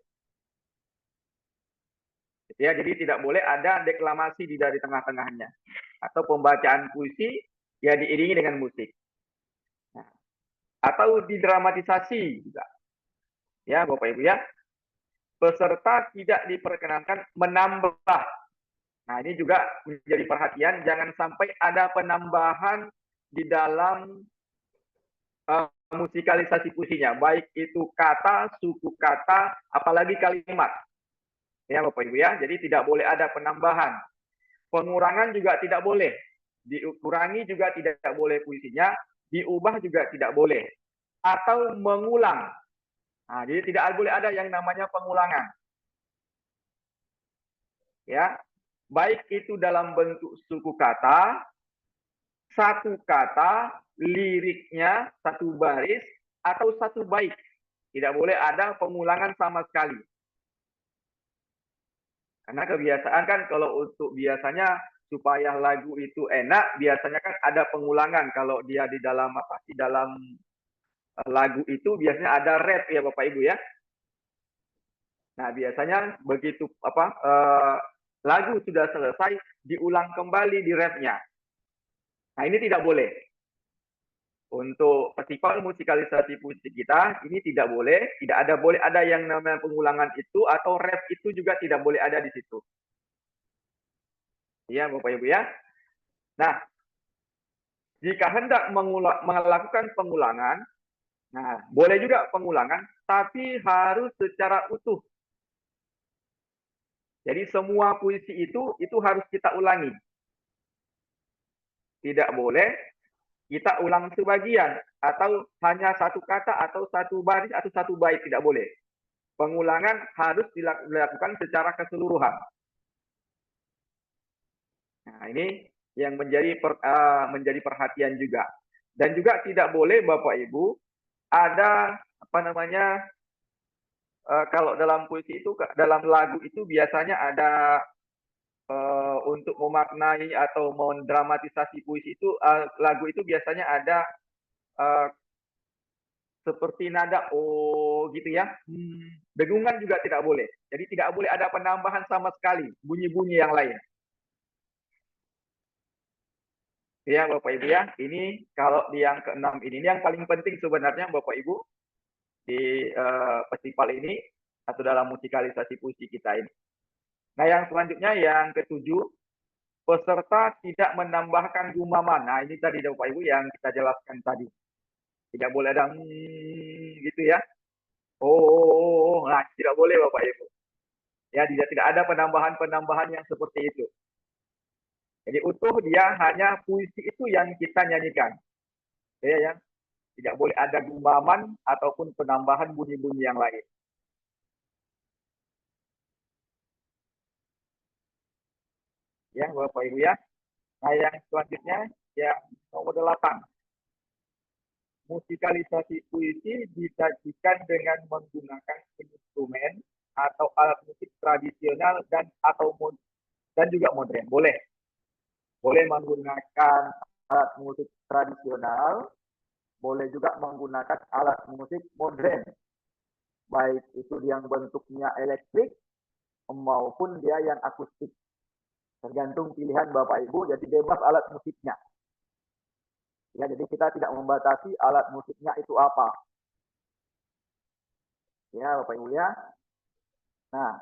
Ya, jadi tidak boleh ada deklamasi dari tengah-tengahnya atau pembacaan puisi ya diiringi dengan musik. Nah, atau didramatisasi juga. Ya, Bapak Ibu ya. Peserta tidak diperkenankan menambah. Nah, ini juga menjadi perhatian, jangan sampai ada penambahan di dalam musikalisasi puisinya, baik itu kata, suku kata, apalagi kalimat. Ya, Bapak Ibu ya. Jadi tidak boleh ada penambahan. Pengurangan juga tidak boleh. Dikurangi juga tidak boleh puisinya, diubah juga tidak boleh. Atau mengulang. Nah, jadi tidak boleh ada yang namanya pengulangan. Ya, baik itu dalam bentuk suku kata, satu kata, liriknya, satu baris, atau satu bait. Tidak boleh ada pengulangan sama sekali. Karena kebiasaan kan kalau untuk biasanya supaya lagu itu enak, biasanya kan ada pengulangan kalau dia di dalam di dalam lagu itu biasanya ada rap ya Bapak Ibu ya. Nah, biasanya begitu lagu sudah selesai, diulang kembali di refnya. Nah, ini tidak boleh. Untuk festival musikalisasi puisi kita, ini tidak boleh. Tidak ada boleh ada yang namanya pengulangan itu, atau ref itu juga tidak boleh ada di situ. Ya, Bapak Ibu ya. Nah, jika hendak melakukan pengulangan, nah, boleh juga pengulangan, tapi harus secara utuh. Jadi semua puisi itu harus kita ulangi. Tidak boleh kita ulang sebagian, atau hanya satu kata, atau satu baris, atau satu bait, tidak boleh. Pengulangan harus dilakukan secara keseluruhan. Nah, ini yang menjadi perhatian juga. Dan juga tidak boleh Bapak Ibu ada kalau dalam puisi itu, dalam lagu itu biasanya ada untuk memaknai atau mendramatisasi puisi itu, lagu itu biasanya ada seperti nada oh gitu ya. Dengungan juga tidak boleh. Jadi tidak boleh ada penambahan sama sekali bunyi-bunyi yang lain. Ya Bapak Ibu ya, ini kalau di yang keenam ini yang paling penting sebenarnya Bapak Ibu di festival ini atau dalam musikalisasi puisi kita ini. Nah, yang selanjutnya yang ketujuh, peserta tidak menambahkan gumaman. Nah, ini tadi Bapak Ibu yang kita jelaskan tadi. Tidak boleh ada gitu ya. Oh, nah tidak boleh Bapak Ibu. Ya, tidak ada penambahan-penambahan yang seperti itu. Jadi utuh dia hanya puisi itu yang kita nyanyikan. Ya. Tidak boleh ada gumaman ataupun penambahan bunyi-bunyi yang lain. Ya, Bapak Ibu ya. Nah, yang selanjutnya ya nomor 8. Musikalisasi puisi disajikan dengan menggunakan instrumen atau alat musik tradisional dan juga modern. Boleh menggunakan alat musik tradisional, boleh juga menggunakan alat musik modern, baik itu yang bentuknya elektrik maupun dia yang akustik. Tergantung pilihan Bapak Ibu, jadi bebas alat musiknya. Ya, jadi kita tidak membatasi alat musiknya itu apa. Ya, Bapak Ibu ya. Nah,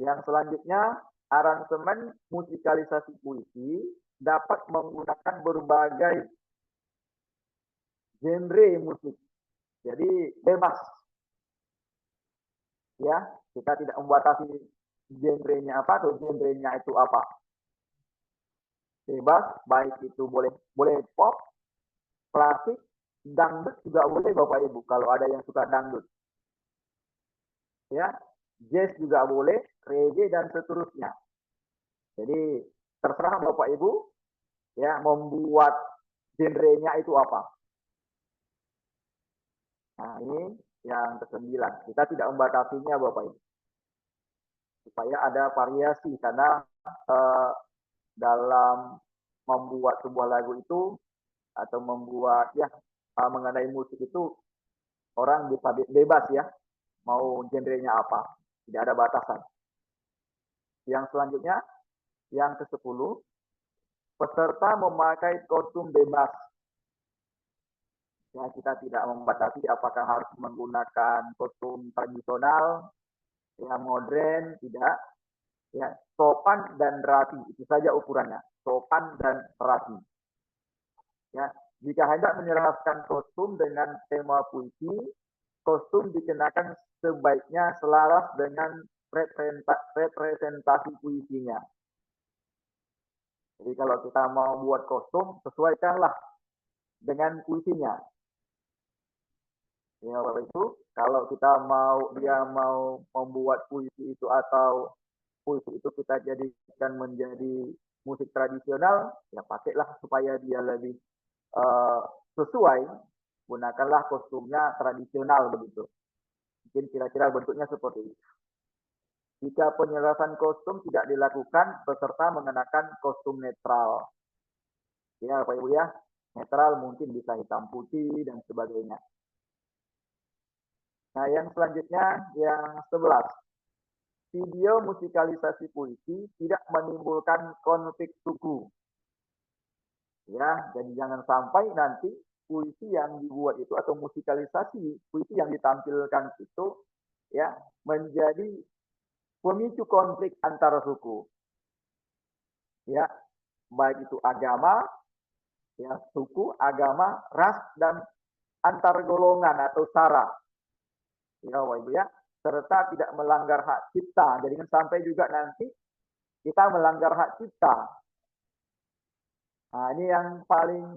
yang selanjutnya, aransemen musikalisasi puisi dapat menggunakan berbagai genre musik. Jadi bebas. Ya, kita tidak membatasi genrenya apa atau genrenya itu apa. Bebas, baik itu boleh pop, klasik, dangdut juga boleh Bapak Ibu kalau ada yang suka dangdut. Ya, jazz juga boleh, reggae dan seterusnya. Jadi terserah Bapak Ibu ya membuat genrenya itu apa. Nah, ini yang ke-9. Kita tidak membatasinya Bapak Ibu. Supaya ada variasi, karena dalam membuat sebuah lagu itu atau membuat mengenai musik itu orang bisa bebas ya mau genrenya apa, tidak ada batasan. Yang selanjutnya yang ke-10, peserta memakai kostum bebas. Ya, kita tidak membatasi apakah harus menggunakan kostum tradisional, ya modern, tidak. Ya, sopan dan rapi, itu saja ukurannya. Sopan dan rapi. Ya, jika hendak menyerahkan kostum dengan tema puisi, kostum dikenakan sebaiknya selaras dengan representasi puisinya. Jadi kalau kita mau buat kostum, sesuaikanlah dengan puisinya. Ya, Bapak Ibu, kalau kita dia mau membuat puisi itu atau puisi itu kita jadikan menjadi musik tradisional, ya pakailah supaya dia lebih sesuai, gunakanlah kostumnya tradisional begitu. Mungkin kira-kira bentuknya seperti itu. Jika penyelarasan kostum tidak dilakukan, peserta mengenakan kostum netral. Ya, Bapak Ibu ya, netral mungkin bisa hitam putih dan sebagainya. Nah, yang selanjutnya yang 11. Video musikalisasi puisi tidak menimbulkan konflik suku. Ya, jadi jangan sampai nanti puisi yang dibuat itu atau musikalisasi puisi yang ditampilkan itu ya menjadi pemicu konflik antara suku. Ya, baik itu agama, ya, suku, agama, ras dan antar golongan atau sara. Ya, Bapak Ibu ya, serta tidak melanggar hak cipta. Jadi kan sampai juga nanti kita melanggar hak cipta. Nah, ini yang paling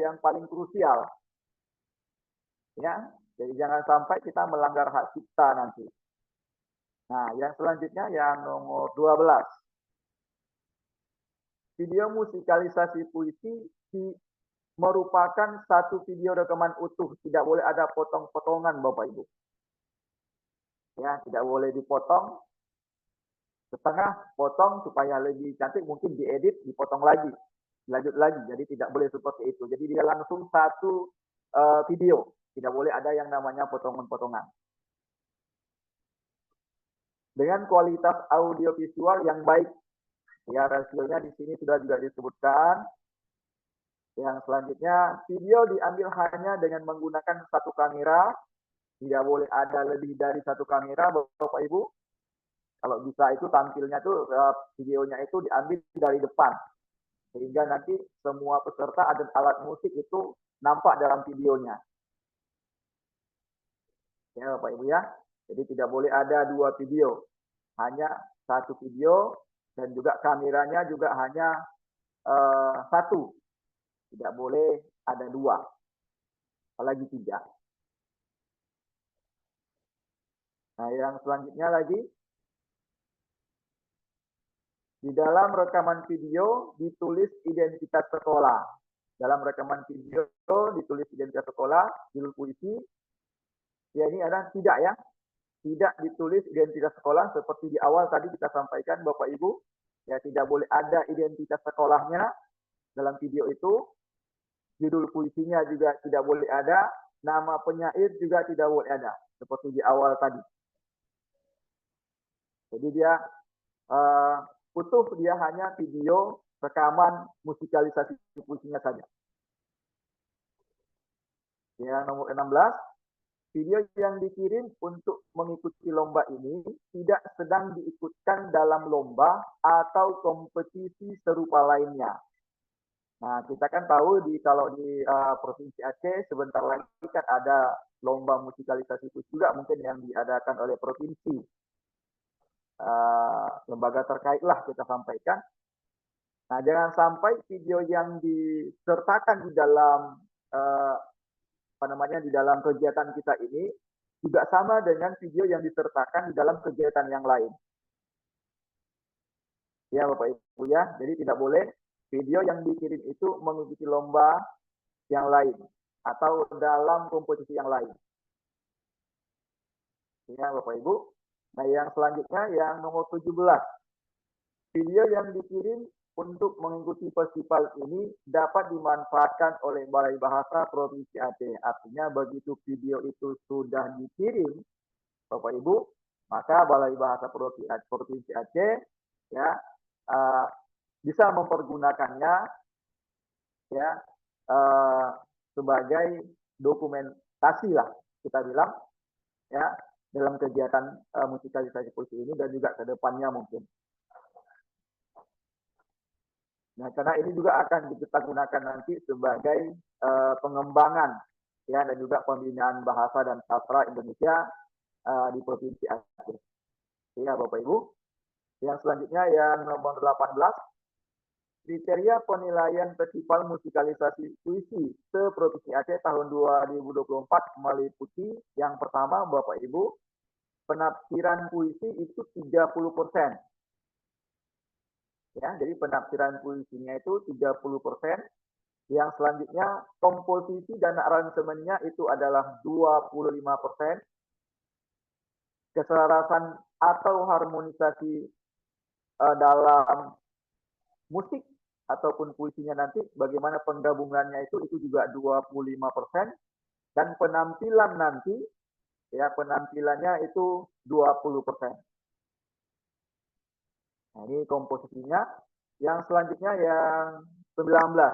yang paling krusial. Ya, jadi jangan sampai kita melanggar hak cipta nanti. Nah, yang selanjutnya yang nomor 12. Video musikalisasi puisi merupakan satu video rekaman utuh, tidak boleh ada potong-potongan Bapak Ibu. Ya, tidak boleh dipotong setengah, potong supaya lebih cantik, mungkin diedit, dipotong lagi, lanjut lagi. Jadi tidak boleh seperti itu. Jadi dia langsung satu video, tidak boleh ada yang namanya potongan-potongan. Dengan kualitas audio visual yang baik, ya rasionya di sini sudah juga disebutkan. Yang selanjutnya, video diambil hanya dengan menggunakan satu kamera, tidak boleh ada lebih dari satu kamera, Bapak Ibu. Kalau bisa itu tampilnya tuh videonya itu diambil dari depan, sehingga nanti semua peserta dan alat musik itu nampak dalam videonya. Ya Bapak Ibu ya, jadi tidak boleh ada dua video, hanya satu video, dan juga kameranya juga hanya satu, tidak boleh ada dua, apalagi tiga. Nah, yang selanjutnya lagi, di dalam rekaman video ditulis identitas sekolah. Dalam rekaman video ditulis identitas sekolah, judul puisi. Ya ini ada tidak ya, tidak ditulis identitas sekolah seperti di awal tadi kita sampaikan Bapak Ibu. Ya tidak boleh ada identitas sekolahnya dalam video itu. Judul puisinya juga tidak boleh ada, nama penyair juga tidak boleh ada seperti di awal tadi. Jadi dia utuh, dia hanya video rekaman musikalisasi puisinya saja. Yang nomor 16, video yang dikirim untuk mengikuti lomba ini tidak sedang diikutkan dalam lomba atau kompetisi serupa lainnya. Nah, kita kan tahu kalau di Provinsi Aceh sebentar lagi kan ada lomba musikalisasi puisi juga mungkin yang diadakan oleh provinsi. Lembaga terkait lah kita sampaikan. Nah, jangan sampai video yang disertakan di dalam di dalam kegiatan kita ini juga sama dengan video yang disertakan di dalam kegiatan yang lain. Ya Bapak Ibu ya, jadi tidak boleh video yang dikirim itu mengikuti lomba yang lain atau dalam kompetisi yang lain. Ya Bapak Ibu. Nah, yang selanjutnya yang nomor 17. Video yang dikirim untuk mengikuti festival ini dapat dimanfaatkan oleh Balai Bahasa Provinsi Aceh. Artinya begitu video itu sudah dikirim, Bapak Ibu, maka Balai Bahasa Provinsi Aceh ya bisa mempergunakannya ya sebagai dokumentasi lah kita bilang ya dalam kegiatan musikalisasi puisi ini dan juga ke depannya mungkin. Nah, karena ini juga akan kita gunakan nanti sebagai pengembangan ya dan juga pembinaan bahasa dan sastra Indonesia di Provinsi Aceh. Ya, Bapak Ibu. Yang selanjutnya yang nomor 18, kriteria penilaian Festival Musikalisasi Puisi se-Provinsi Aceh tahun 2024 meliputi yang pertama Bapak Ibu, penafsiran puisi itu 30%. Ya, jadi penafsiran puisinya itu 30%. Yang selanjutnya komposisi dan aransemennya itu adalah 25%. Keselarasan atau harmonisasi dalam musik ataupun puisinya nanti bagaimana penggabungannya itu juga 25%. Dan penampilan nanti ya penampilannya itu 20%. Nah, ini komposisinya. Yang selanjutnya yang 19.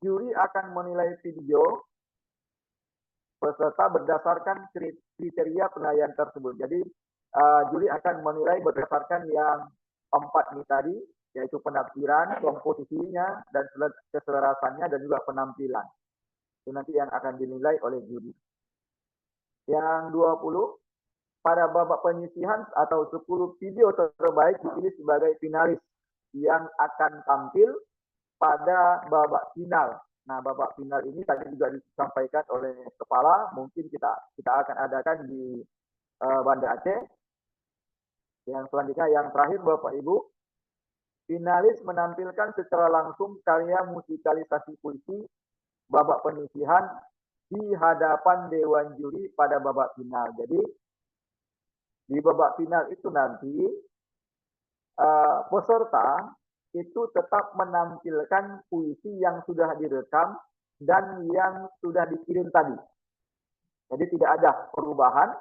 Juri akan menilai video peserta berdasarkan kriteria penilaian tersebut. Jadi juri akan menilai berdasarkan yang 4 ini tadi, yaitu penampilan, komposisinya, dan keselarasannya, dan juga penampilan. Itu nanti yang akan dinilai oleh juri. Yang 20, pada babak penyisihan atau 10 video terbaik dipilih sebagai finalis yang akan tampil pada babak final. Nah, babak final ini tadi juga disampaikan oleh kepala, mungkin kita akan adakan di Banda Aceh. Yang selanjutnya, yang terakhir Bapak Ibu, finalis menampilkan secara langsung karya musikalisasi puisi babak penyisihan di hadapan dewan juri pada babak final. Jadi di babak final itu nanti peserta itu tetap menampilkan puisi yang sudah direkam dan yang sudah dikirim tadi. Jadi tidak ada perubahan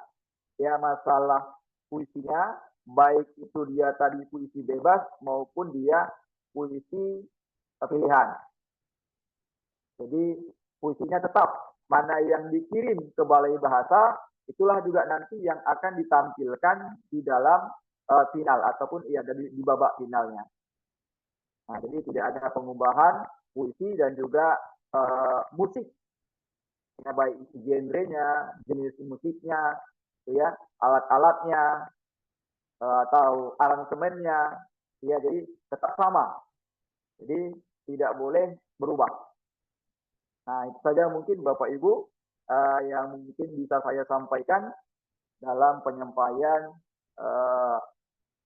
ya masalah puisinya, baik itu dia tadi puisi bebas maupun dia puisi pilihan. Jadi puisinya tetap, mana yang dikirim ke Balai Bahasa itulah juga nanti yang akan ditampilkan di dalam final ataupun ya di babak finalnya. Nah, jadi tidak ada pengubahan puisi dan juga musik, ya, baik genrenya, jenis musiknya, ya, alat-alatnya atau aransemennya, ya, jadi tetap sama. Jadi tidak boleh berubah. Nah, itu saja mungkin Bapak Ibu yang mungkin bisa saya sampaikan dalam penyampaian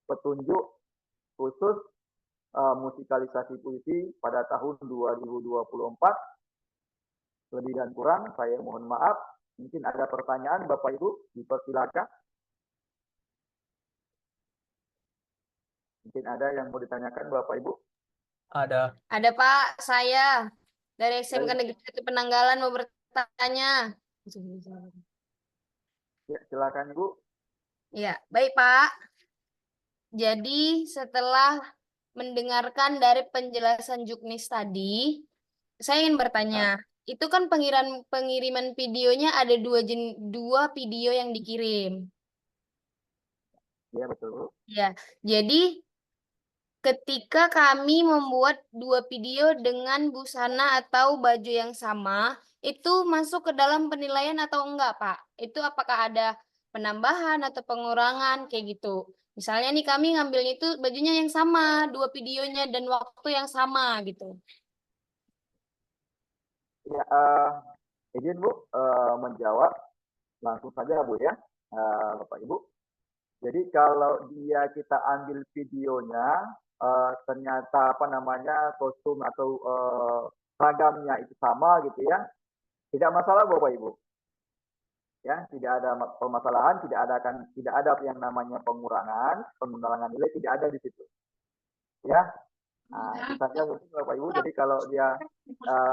petunjuk khusus musikalisasi puisi pada tahun 2024. Lebih dan kurang saya mohon maaf. Mungkin ada pertanyaan Bapak Ibu, dipersilakan. Mungkin ada yang mau ditanyakan Bapak Ibu. Ada. Ada Pak, saya dari SMK Negeri 1 Penanggalan mau bertanya. Ya, silakan Ibu. Ya, baik Pak. Jadi setelah mendengarkan dari penjelasan Juknis tadi, saya ingin bertanya, itu kan pengiriman videonya ada dua video yang dikirim. Ya, betul. Ya, jadi ketika kami membuat 2 video dengan busana atau baju yang sama, itu masuk ke dalam penilaian atau enggak, Pak? Itu apakah ada penambahan atau pengurangan kayak gitu? Misalnya nih kami ngambilnya itu bajunya yang sama, 2 videonya dan waktu yang sama gitu. Ya, izin Bu menjawab langsung saja Bu ya, Bapak Ibu. Jadi kalau kita ambil videonya ternyata kostum atau seragamnya itu sama gitu ya, tidak masalah Bapak Ibu. Ya, tidak ada permasalahan, tidak ada yang namanya pengurangan nilai, tidak ada di situ. Ya. Nah, itu saja mungkin Bapak Ibu. Jadi kalau dia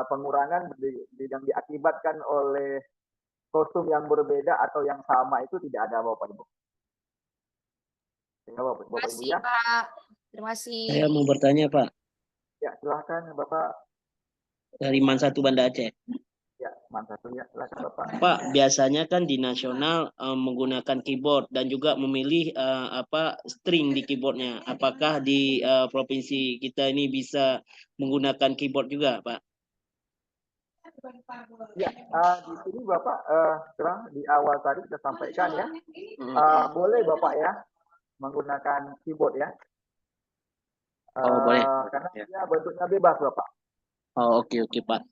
pengurangan yang diakibatkan oleh kostum yang berbeda atau yang sama itu tidak ada Bapak Ibu. Ya, Bapak Terima Ibu kasih, ya. Pak. Terima kasih. Saya mau bertanya, Pak. Ya, silakan Bapak. Dari Man 1 Banda Aceh. Ya, mantap ya, silakan Bapak. Pak, biasanya kan di nasional menggunakan keyboard dan juga memilih string di keyboardnya. Apakah di provinsi kita ini bisa menggunakan keyboard juga, Pak? Ya, di sini Bapak terang di awal tadi kita sampaikan ya, boleh Bapak ya menggunakan keyboard ya. Boleh. Karena dia bentuknya bebas Bapak. Oh, oke Pak.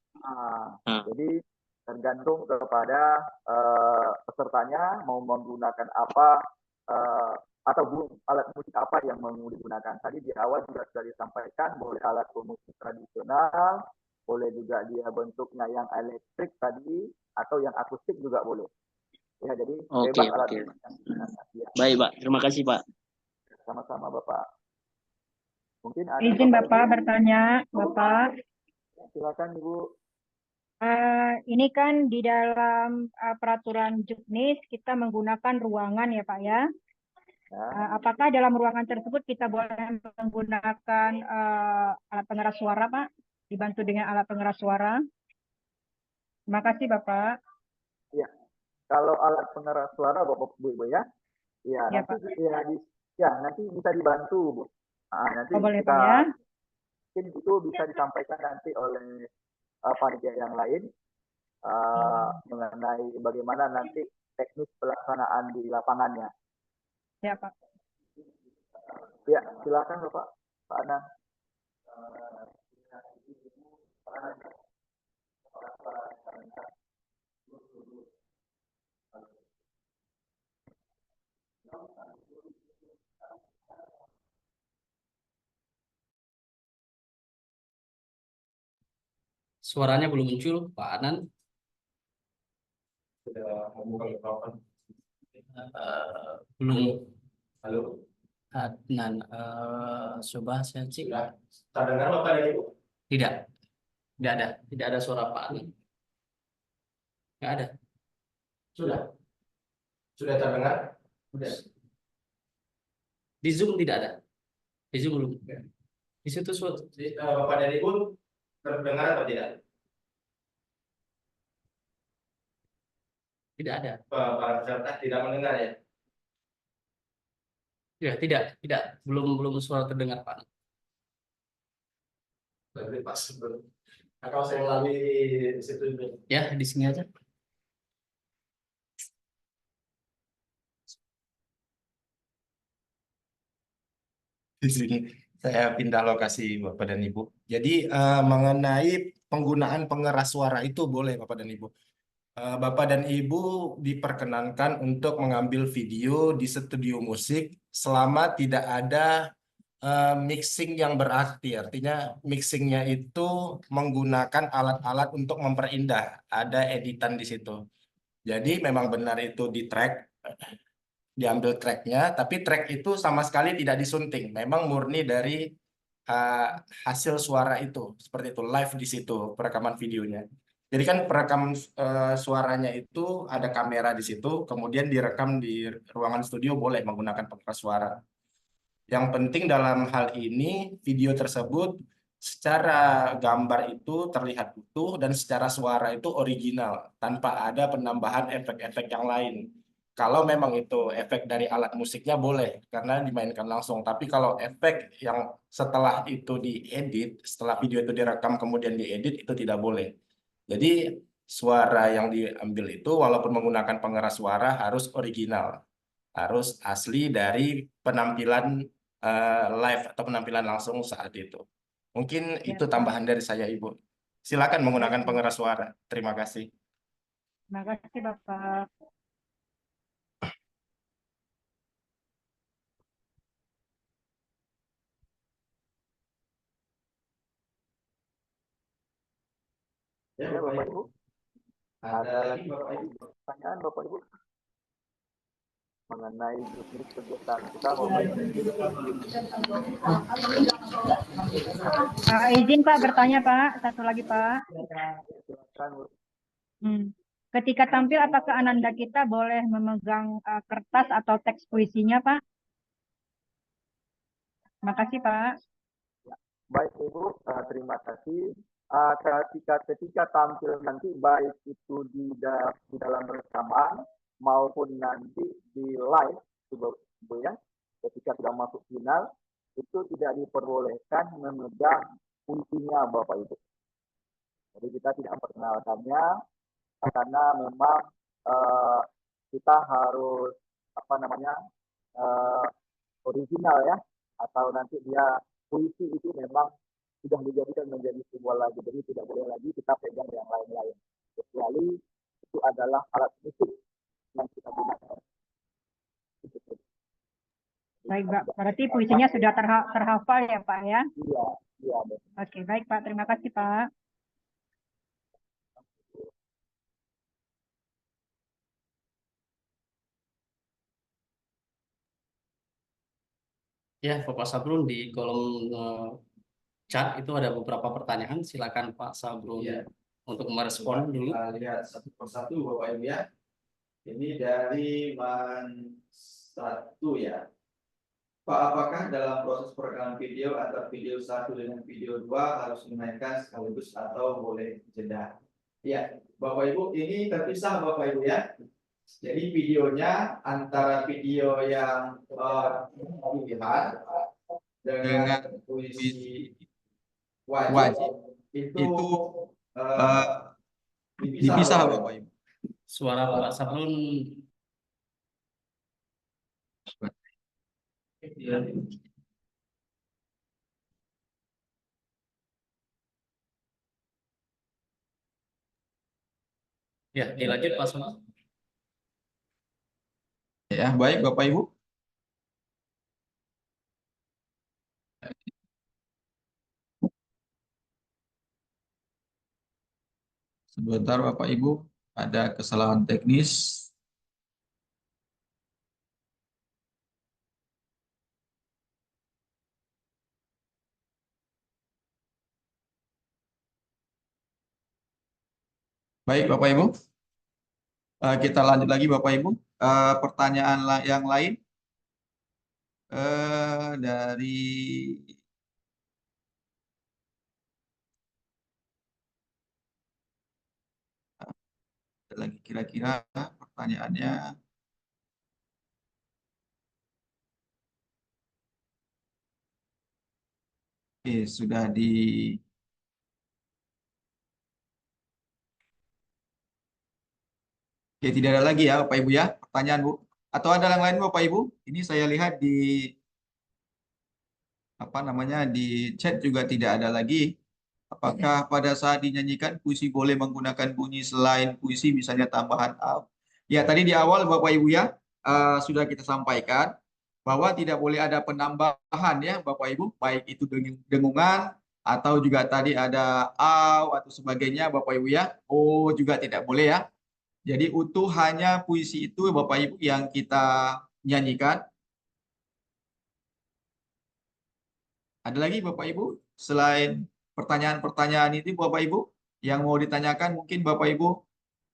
Jadi tergantung kepada pesertanya mau menggunakan apa atau alat musik apa yang mau digunakan. Tadi di awal juga sudah disampaikan, boleh alat musik tradisional, boleh juga dia bentuknya yang elektrik tadi atau yang akustik juga boleh. Ya, jadi bebas alat musik yang digunakan. Ya. Baik Pak, terima kasih Pak. Sama-sama Bapak. Mungkin ada Izin Bapak Ibu. bertanya, Bapak. Silakan Ibu. Ini kan di dalam peraturan Juknis kita menggunakan ruangan ya Pak ya. Ya. Apakah dalam ruangan tersebut kita boleh menggunakan alat pengeras suara Pak? Dibantu dengan alat pengeras suara. Terima kasih Bapak. Ya. Kalau alat pengeras suara Bapak Ibu ya. Ya, Ya, nanti Pak. nanti bisa dibantu, Bu. Nah, nanti Oh, boleh kita Pak ya. mungkin itu bisa disampaikan nanti oleh panitia yang lain mengenai bagaimana nanti teknis pelaksanaan di lapangannya. Ya Pak. Ya, silakan Bapak, Pak Anang. Suaranya belum muncul, Pak Anan. Belum. Halo. Adnan, coba saya cek. Terdengar Bapak dan Ibu? Tidak, tidak ada suara Pak Anan. Nggak ada. Sudah terdengar? Udah. Di Zoom tidak ada. Di Zoom belum. Di situ Bapak dan Ibu terdengar atau tidak? tidak ada. Para peserta tidak mendengar ya? Ya, tidak. Belum suara terdengar Pak. Berarti pas sebelum. Nah, kalau saya melalui di situ Ya, di sini aja. di sini saya pindah lokasi Bapak dan Ibu. Jadi mengenai penggunaan pengeras suara itu boleh Bapak dan Ibu. Bapak dan Ibu diperkenankan untuk mengambil video di studio musik selama tidak ada mixing yang berarti. Artinya mixingnya itu menggunakan alat-alat untuk memperindah. Ada editan di situ. Jadi memang benar itu di track, diambil tracknya, tapi track itu sama sekali tidak disunting. Memang murni dari hasil suara itu, seperti itu live di situ perekaman videonya. Jadi kan perekam suaranya itu ada kamera di situ, kemudian direkam di ruangan studio boleh menggunakan pengeras suara. Yang penting dalam hal ini video tersebut secara gambar itu terlihat utuh dan secara suara itu original tanpa ada penambahan efek-efek yang lain. Kalau memang itu efek dari alat musiknya boleh karena dimainkan langsung. Tapi kalau efek yang setelah itu diedit, setelah video itu direkam kemudian diedit itu tidak boleh. Jadi suara yang diambil itu walaupun menggunakan pengeras suara harus original, harus asli dari penampilan live atau penampilan langsung saat itu. Mungkin Ya, itu Pak. tambahan dari saya, Ibu. Silakan menggunakan pengeras suara. Terima kasih. Terima kasih Bapak. Ya, Bapak Ibu. Ada lagi Bapak Ibu? pertanyaan Bapak Ibu mengenai juknis kegiatan kita Bapak Ibu? Izin Pak bertanya Pak, satu lagi Pak. Silakan, Bu. Ketika tampil apakah Ananda kita boleh memegang kertas atau teks puisinya Pak? Terima kasih Pak. Baik Ibu, terima kasih. Ketika tampil nanti baik itu di dalam rekaman maupun nanti di live, Bu ya, ketika sudah masuk final itu tidak diperbolehkan memegang puisinya Bapak Ibu. Jadi kita tidak memperkenalkannya karena memang kita harus original ya, atau nanti dia puisi itu memang sudah dijadikan menjadi sebuah lagu, jadi tidak boleh lagi kita pegang yang lain-lain kecuali itu adalah alat musik yang kita gunakan. Baik Pak, berarti puisinya sudah terhafal ya Pak ya? Iya. Oke, baik Pak, terima kasih Pak. Ya, Bapak Sabrun di kolom chat itu ada beberapa pertanyaan. Silakan Pak Sabrun untuk merespon dulu. Kita lihat satu persatu Bapak Ibu ya. Ini dari satu ya. Pak, apakah dalam proses perekaman video antara video 1 dengan video 2 harus dimainkan sekaligus atau boleh jeda? Ya, Bapak Ibu, ini terpisah Bapak Ibu ya. Jadi videonya antara video yang dilihat dengan puisi wajib itu dipisah Bapak Ibu. Suara Pak Sablon. Ya, dilanjut Pak Sablon. Ya, baik Bapak Ibu. Sebentar Bapak Ibu, ada kesalahan teknis. Baik Bapak Ibu, kita lanjut lagi Bapak Ibu. Pertanyaan yang lain dari lagi kira-kira pertanyaannya. Oke, sudah di Oke, tidak ada lagi ya Bapak Ibu ya pertanyaan Bu. Atau ada yang lain Bapak Ibu? Ini saya lihat di di chat juga tidak ada lagi. Apakah pada saat dinyanyikan puisi boleh menggunakan bunyi selain puisi misalnya tambahan alf? Ya, tadi di awal Bapak Ibu ya sudah kita sampaikan bahwa tidak boleh ada penambahan ya Bapak Ibu, baik itu dengungan atau juga tadi ada au atau sebagainya Bapak Ibu ya. Oh, juga tidak boleh ya. Jadi utuh hanya puisi itu Bapak Ibu yang kita nyanyikan. Ada lagi Bapak Ibu selain pertanyaan-pertanyaan itu Bapak Ibu yang mau ditanyakan mungkin Bapak Ibu.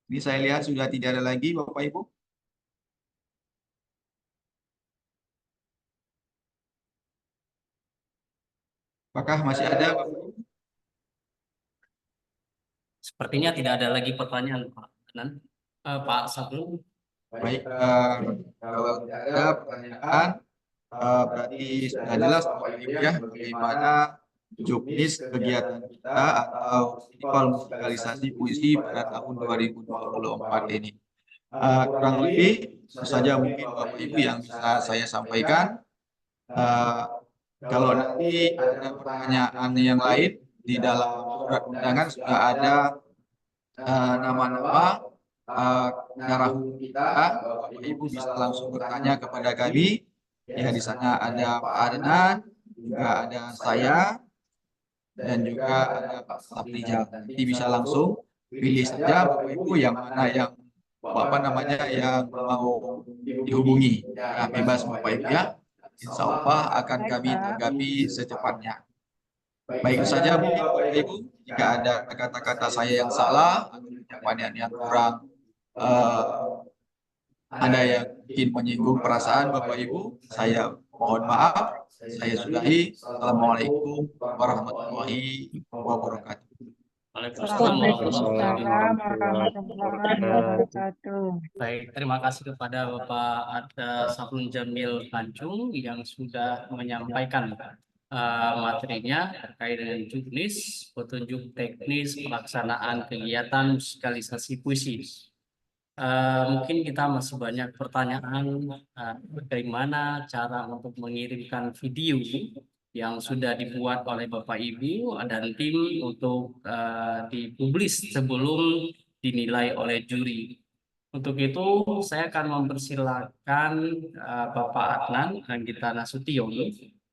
Ini saya lihat sudah tidak ada lagi Bapak Ibu. Apakah masih ada Bapak Ibu? Sepertinya tidak ada lagi pertanyaan Pak Nan. Pak Sablon. Baik, kalau tidak ada pertanyaan, berarti sudah jelas Bapak Ibu ya bagaimana juknis kegiatan kita atau festival musikalisasi puisi pada tahun 2024 ini. Kurang lebih itu saja mungkin Bapak Ibu yang bisa saya sampaikan. Kalau nanti ada pertanyaan yang lain di dalam surat undangan sudah ada nama-nama narasumber kita, Bapak Ibu bisa langsung bertanya kepada kami. Ya, di sana ada Pak Adnan, juga ada saya, dan juga ada Pak Saprijal. Nanti bisa langsung pilih saja Bapak Ibu yang mana yang yang mau dihubungi. Ya, bebas Bapak Ibu ya. Insya Allah akan kami tanggapi secepatnya. Baik saja mungkin Bapak Ibu, jika ada kata-kata saya yang salah atau ucapan yang kurang ada yang ingin menyinggung perasaan Bapak Ibu, saya mohon maaf. Saya sudahi. Assalamualaikum warahmatullahi wabarakatuh. Waalaikumsalam warahmatullahi wabarakatuh. Baik, terima kasih kepada Bapak Sablon Jamil Tanjung yang sudah menyampaikan materinya terkait dengan juknis, petunjuk teknis pelaksanaan kegiatan musikalisasi puisi. Mungkin kita masih banyak pertanyaan bagaimana cara untuk mengirimkan video yang sudah dibuat oleh Bapak Ibu dan tim untuk dipublis sebelum dinilai oleh juri. Untuk itu saya akan mempersilahkan Bapak Adnan Anggita Nasution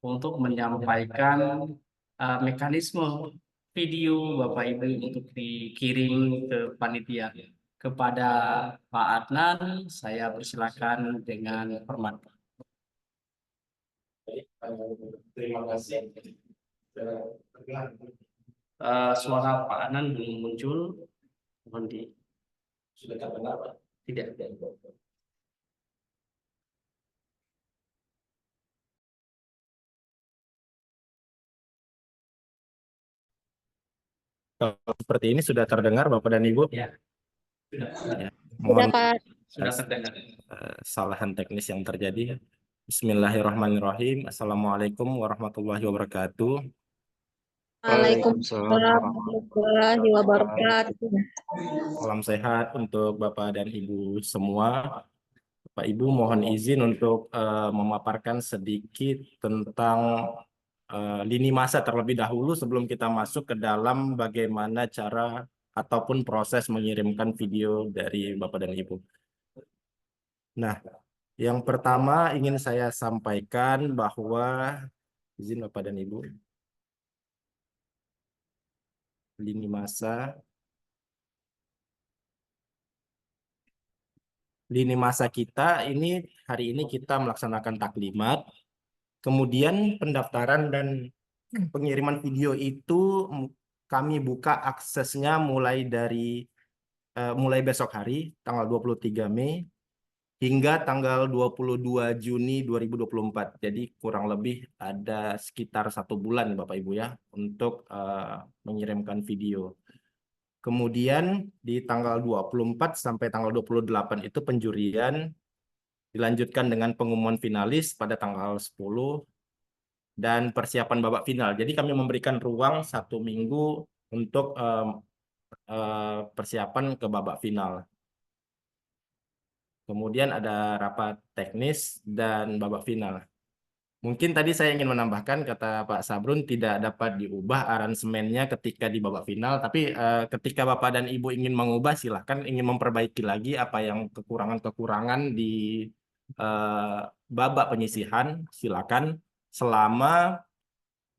untuk menyampaikan mekanisme video Bapak Ibu untuk dikirim ke panitia. Kepada Pak Adnan, saya persilakan dengan hormat. Terima kasih. Suara Pak Adnan belum muncul. Mohon di sudah terdengar Pak? Tidak. Kalau seperti ini sudah terdengar Bapak dan Ibu? Ya, sudah. Ya, Sudah, mohon Pak. Sudah terdengar. kesalahan teknis yang terjadi. Bismillahirrahmanirrahim. Assalamualaikum warahmatullahi wabarakatuh. Waalaikumsalam warahmatullahi wabarakatuh. Salam sehat untuk Bapak dan Ibu semua. Bapak Ibu mohon izin untuk memaparkan sedikit tentang lini masa terlebih dahulu sebelum kita masuk ke dalam bagaimana cara ataupun proses mengirimkan video dari Bapak dan Ibu. Nah, yang pertama ingin saya sampaikan bahwa izin Bapak dan Ibu, lini masa kita ini hari ini kita melaksanakan taklimat, kemudian pendaftaran dan pengiriman video itu kami buka aksesnya mulai besok hari tanggal 23 Mei hingga tanggal 22 Juni 2024. Jadi kurang lebih ada sekitar 1 bulan Bapak Ibu ya untuk mengirimkan video. Kemudian di tanggal 24 sampai tanggal 28 itu penjurian, dilanjutkan dengan pengumuman finalis pada tanggal 10 dan persiapan babak final. Jadi kami memberikan ruang 1 minggu untuk persiapan ke babak final. Kemudian ada rapat teknis dan babak final. Mungkin tadi saya ingin menambahkan, kata Pak Sabrun, tidak dapat diubah aransemennya ketika di babak final, tapi ketika Bapak dan Ibu ingin mengubah, silahkan, ingin memperbaiki lagi apa yang kekurangan-kekurangan di babak penyisihan, silakan, selama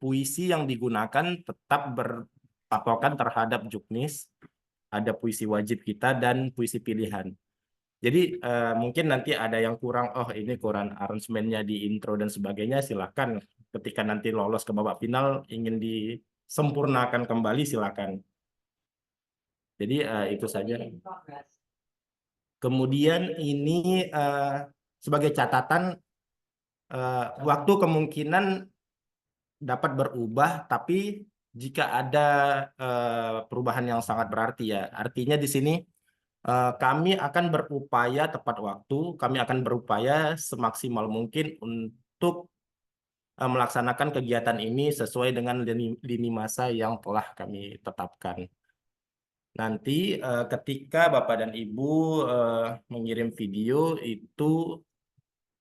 puisi yang digunakan tetap berpatokan terhadap juknis, ada puisi wajib kita dan puisi pilihan. Jadi mungkin nanti ada yang kurang, oh ini kurang aransemennya di intro dan sebagainya, silakan. Ketika nanti lolos ke babak final, ingin disempurnakan kembali, silakan. Jadi itu saja. Kemudian ini sebagai catatan, waktu kemungkinan dapat berubah, tapi jika ada perubahan yang sangat berarti ya, artinya di sini kami akan berupaya tepat waktu, kami akan berupaya semaksimal mungkin untuk melaksanakan kegiatan ini sesuai dengan lini masa yang telah kami tetapkan. Nanti ketika Bapak dan Ibu mengirim video itu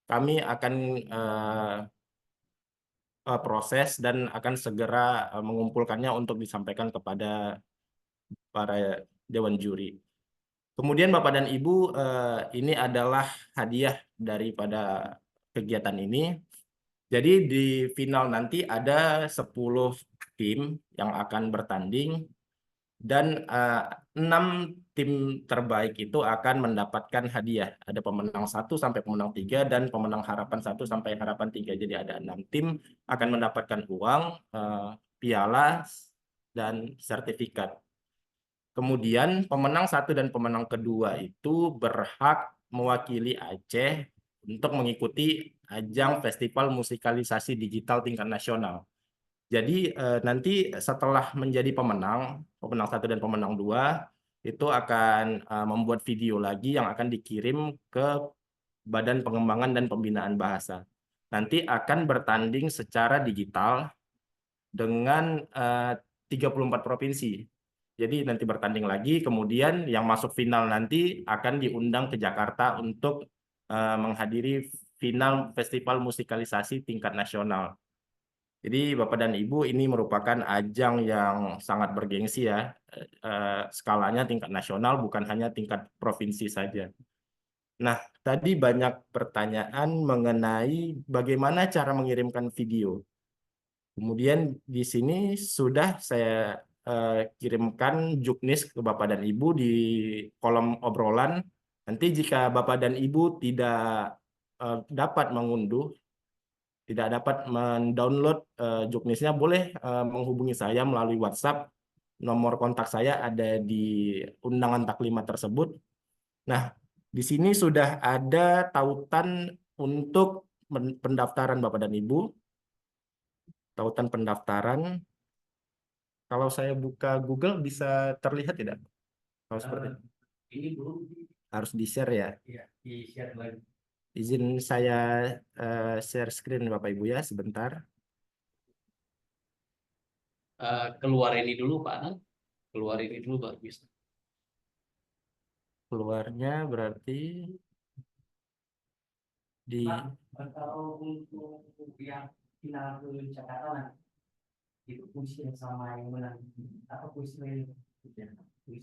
kami akan proses dan akan segera mengumpulkannya untuk disampaikan kepada para dewan juri. Kemudian Bapak dan Ibu, ini adalah hadiah daripada kegiatan ini. Jadi di final nanti ada 10 tim yang akan bertanding dan 6 tim terbaik itu akan mendapatkan hadiah. Ada pemenang 1 sampai pemenang 3 dan pemenang harapan 1 sampai harapan 3. Jadi ada 6 tim akan mendapatkan uang, piala, dan sertifikat. Kemudian pemenang 1 dan pemenang kedua itu berhak mewakili Aceh untuk mengikuti ajang festival musikalisasi digital tingkat nasional. Jadi nanti setelah menjadi pemenang 1 dan pemenang 2 itu akan membuat video lagi yang akan dikirim ke Badan Pengembangan dan Pembinaan Bahasa. Nanti akan bertanding secara digital dengan 34 provinsi. Jadi nanti bertanding lagi, kemudian yang masuk final nanti akan diundang ke Jakarta untuk menghadiri final festival musikalisasi tingkat nasional. Jadi Bapak dan Ibu, ini merupakan ajang yang sangat bergengsi ya, skalanya tingkat nasional bukan hanya tingkat provinsi saja. Nah, tadi banyak pertanyaan mengenai bagaimana cara mengirimkan video. Kemudian di sini sudah saya kirimkan juknis ke Bapak dan Ibu di kolom obrolan. Nanti jika Bapak dan Ibu tidak dapat mengunduh, tidak dapat mendownload juknisnya, boleh menghubungi saya melalui WhatsApp nomor kontak saya ada di undangan taklima tersebut. Nah, di sini sudah ada tautan untuk pendaftaran Bapak dan Ibu. Tautan pendaftaran. Kalau saya buka Google bisa terlihat tidak? Kalau seperti itu. Ini dulu Harus di-share ya. ya di-share lagi. Izin saya share screen Bapak Ibu ya sebentar. Keluar ini dulu Pak Anang. Keluar ini dulu baru bisa. Keluarnya berarti di Kalau untuk yang final ke Jakarta itu puisi yang sama yang menang apa puisi lain? Puisi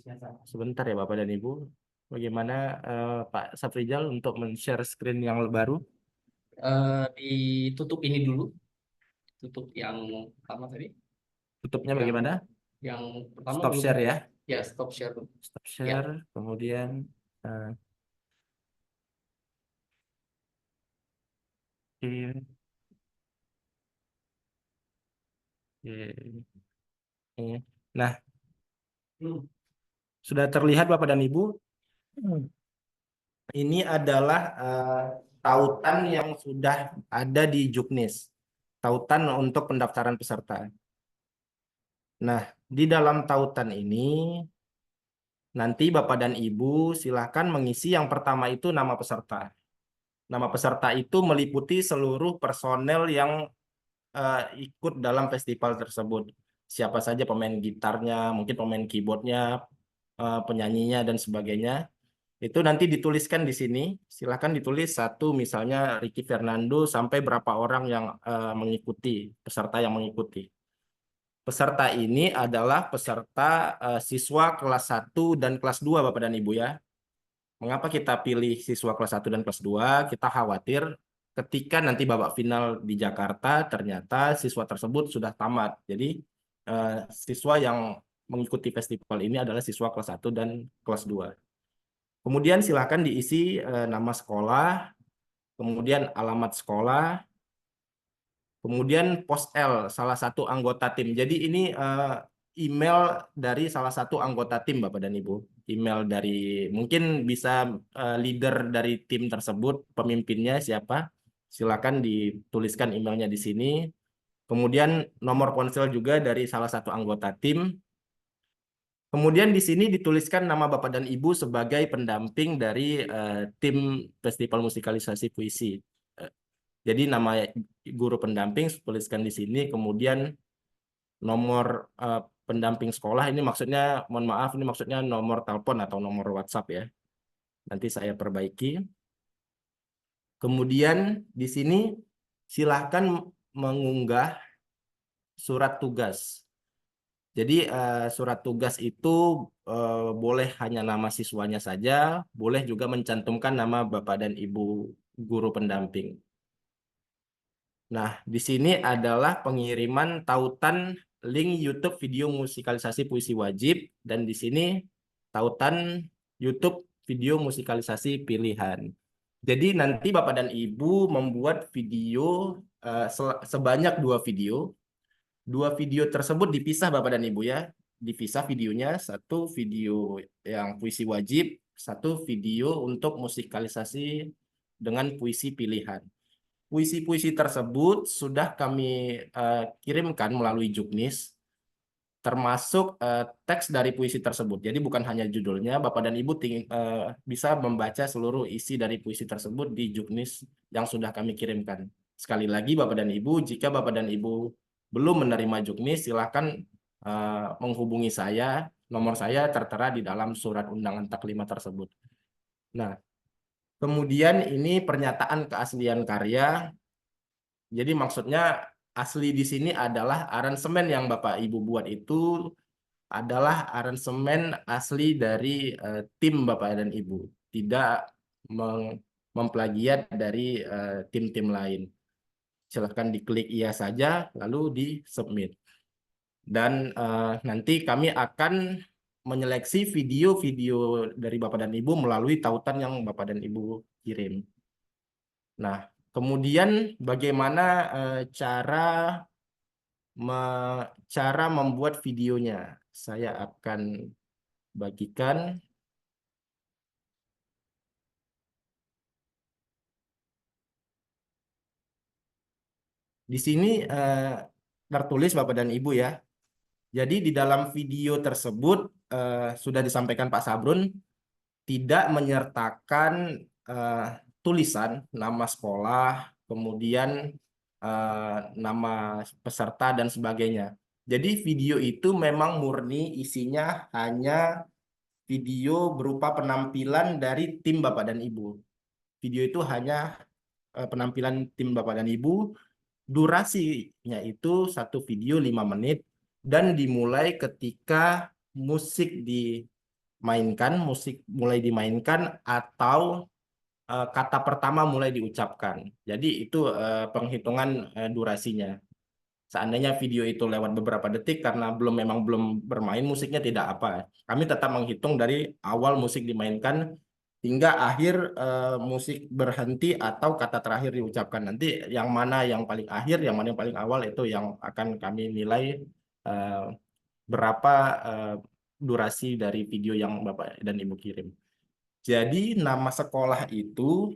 yang sama. sebentar ya Bapak dan Ibu. Bagaimana Pak Safrizal untuk men-share screen yang baru? Ditutup ini dulu. Tutup yang pertama tadi. Tutupnya Yang- bagaimana? Yang pertama Stop belum. share ya. Ya, stop share dulu. Stop share. Kemudian oke. Oke. Nah, sudah terlihat Bapak dan Ibu. Ini adalah tautan yang sudah ada di Juknis. Tautan untuk pendaftaran peserta. Nah, di dalam tautan ini nanti Bapak dan Ibu silakan mengisi yang pertama itu nama peserta. Nama peserta itu meliputi seluruh personel yang ikut dalam festival tersebut. Siapa saja pemain gitarnya, mungkin pemain keyboardnya, penyanyinya dan sebagainya. Itu nanti dituliskan di sini. Silahkan ditulis satu, misalnya Ricky Fernando sampai berapa orang yang mengikuti, peserta yang mengikuti. Peserta ini adalah peserta siswa kelas 1 dan kelas 2 Bapak dan Ibu ya. Mengapa kita pilih siswa kelas 1 dan kelas 2? Kita khawatir ketika nanti babak final di Jakarta ternyata siswa tersebut sudah tamat. Jadi siswa yang mengikuti festival ini adalah siswa kelas 1 dan kelas 2. Kemudian silakan diisi nama sekolah, kemudian alamat sekolah, kemudian pos L, salah satu anggota tim. Jadi ini email dari salah satu anggota tim Bapak dan Ibu. Email dari mungkin bisa leader dari tim tersebut, pemimpinnya siapa. Silakan dituliskan emailnya di sini. Kemudian nomor ponsel juga dari salah satu anggota tim. Kemudian di sini dituliskan nama Bapak dan Ibu sebagai pendamping dari tim Festival Musikalisasi Puisi. Jadi nama guru pendamping tuliskan di sini, kemudian nomor pendamping sekolah ini maksudnya, mohon maaf, ini maksudnya nomor telepon atau nomor WhatsApp ya. Nanti saya perbaiki. Kemudian di sini silahkan mengunggah surat tugas. Jadi surat tugas itu boleh hanya nama siswanya saja, boleh juga mencantumkan nama Bapak dan Ibu guru pendamping. Nah, di sini adalah pengiriman tautan link YouTube video musikalisasi puisi wajib, dan di sini tautan YouTube video musikalisasi pilihan. Jadi nanti Bapak dan Ibu membuat video sebanyak 2 video. 2 video tersebut dipisah Bapak dan Ibu ya. Dipisah videonya, satu video yang puisi wajib, satu video untuk musikalisasi dengan puisi pilihan. Puisi-puisi tersebut sudah kami kirimkan melalui Juknis, termasuk teks dari puisi tersebut. Jadi bukan hanya judulnya, Bapak dan Ibu bisa membaca seluruh isi dari puisi tersebut di Juknis yang sudah kami kirimkan. Sekali lagi Bapak dan Ibu, jika Bapak dan Ibu belum menerima Juknis, silakan menghubungi saya. Nomor saya tertera di dalam surat undangan taklima tersebut. Nah, kemudian ini pernyataan keaslian karya. Jadi maksudnya asli di sini adalah aransemen yang Bapak Ibu buat itu adalah aransemen asli dari tim Bapak dan Ibu, tidak memplagiat dari tim-tim lain. Silahkan diklik iya saja, lalu di submit. Dan nanti kami akan menyeleksi video-video dari Bapak dan Ibu melalui tautan yang Bapak dan Ibu kirim. Nah, kemudian bagaimana cara membuat videonya? saya akan bagikan. Di sini tertulis Bapak dan Ibu ya. Jadi di dalam video tersebut sudah disampaikan Pak Sabrun tidak menyertakan tulisan nama sekolah, kemudian nama peserta dan sebagainya. Jadi video itu memang murni isinya hanya video berupa penampilan dari tim Bapak dan Ibu. Video itu hanya penampilan tim Bapak dan Ibu. Durasinya itu satu video 5 menit dan dimulai ketika musik mulai dimainkan atau kata pertama mulai diucapkan. Jadi itu penghitungan durasinya. Seandainya video itu lewat beberapa detik karena memang belum bermain musiknya tidak apa. Kami tetap menghitung dari awal musik dimainkan hingga akhir musik berhenti atau kata terakhir diucapkan. Nanti yang mana yang paling akhir, yang mana yang paling awal itu yang akan kami nilai berapa durasi dari video yang Bapak dan Ibu kirim. Jadi nama sekolah itu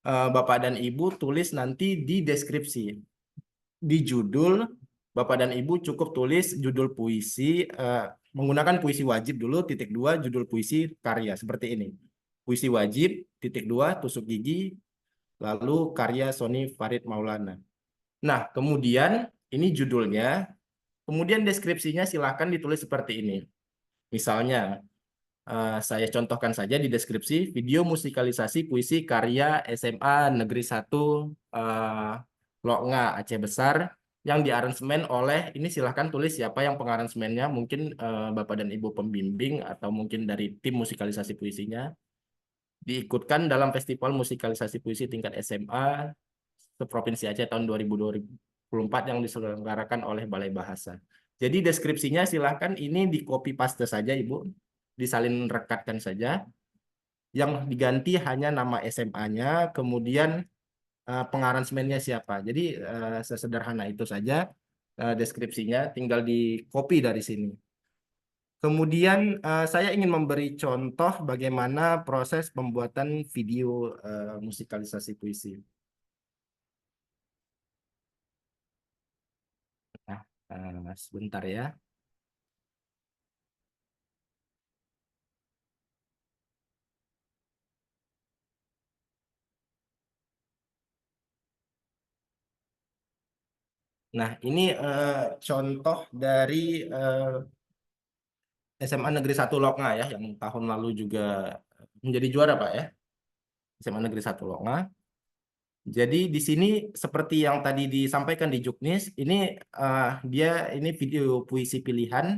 Bapak dan Ibu tulis nanti di deskripsi. Di judul, Bapak dan Ibu cukup tulis judul puisi, menggunakan puisi wajib dulu, _2, judul puisi karya, seperti ini. Puisi wajib, _2, tusuk gigi, lalu karya Sony Farid Maulana. Nah, kemudian ini judulnya, kemudian deskripsinya silahkan ditulis seperti ini. Misalnya, saya contohkan saja di deskripsi, video musikalisasi puisi karya SMA Negeri 1 Loknga Aceh Besar yang diaransemen oleh, ini silahkan tulis siapa yang pengaransemennya, mungkin Bapak dan Ibu pembimbing atau mungkin dari tim musikalisasi puisinya, diikutkan dalam festival musikalisasi puisi tingkat SMA Provinsi Aceh tahun 2024 yang diselenggarakan oleh Balai Bahasa. Jadi deskripsinya silahkan ini di copy paste saja Ibu, disalin rekatkan saja. Yang diganti hanya nama SMA-nya, kemudian pengaransemennya siapa. Jadi sesederhana itu saja deskripsinya, tinggal di copy dari sini. Kemudian saya ingin memberi contoh bagaimana proses pembuatan video musikalisasi puisi. Nah, sebentar ya. Nah, ini contoh dari SMA Negeri 1 Loknga ya, yang tahun lalu juga menjadi juara Pak ya. SMA Negeri 1 Loknga. Jadi di sini seperti yang tadi disampaikan di Juknis, ini ini video puisi pilihan.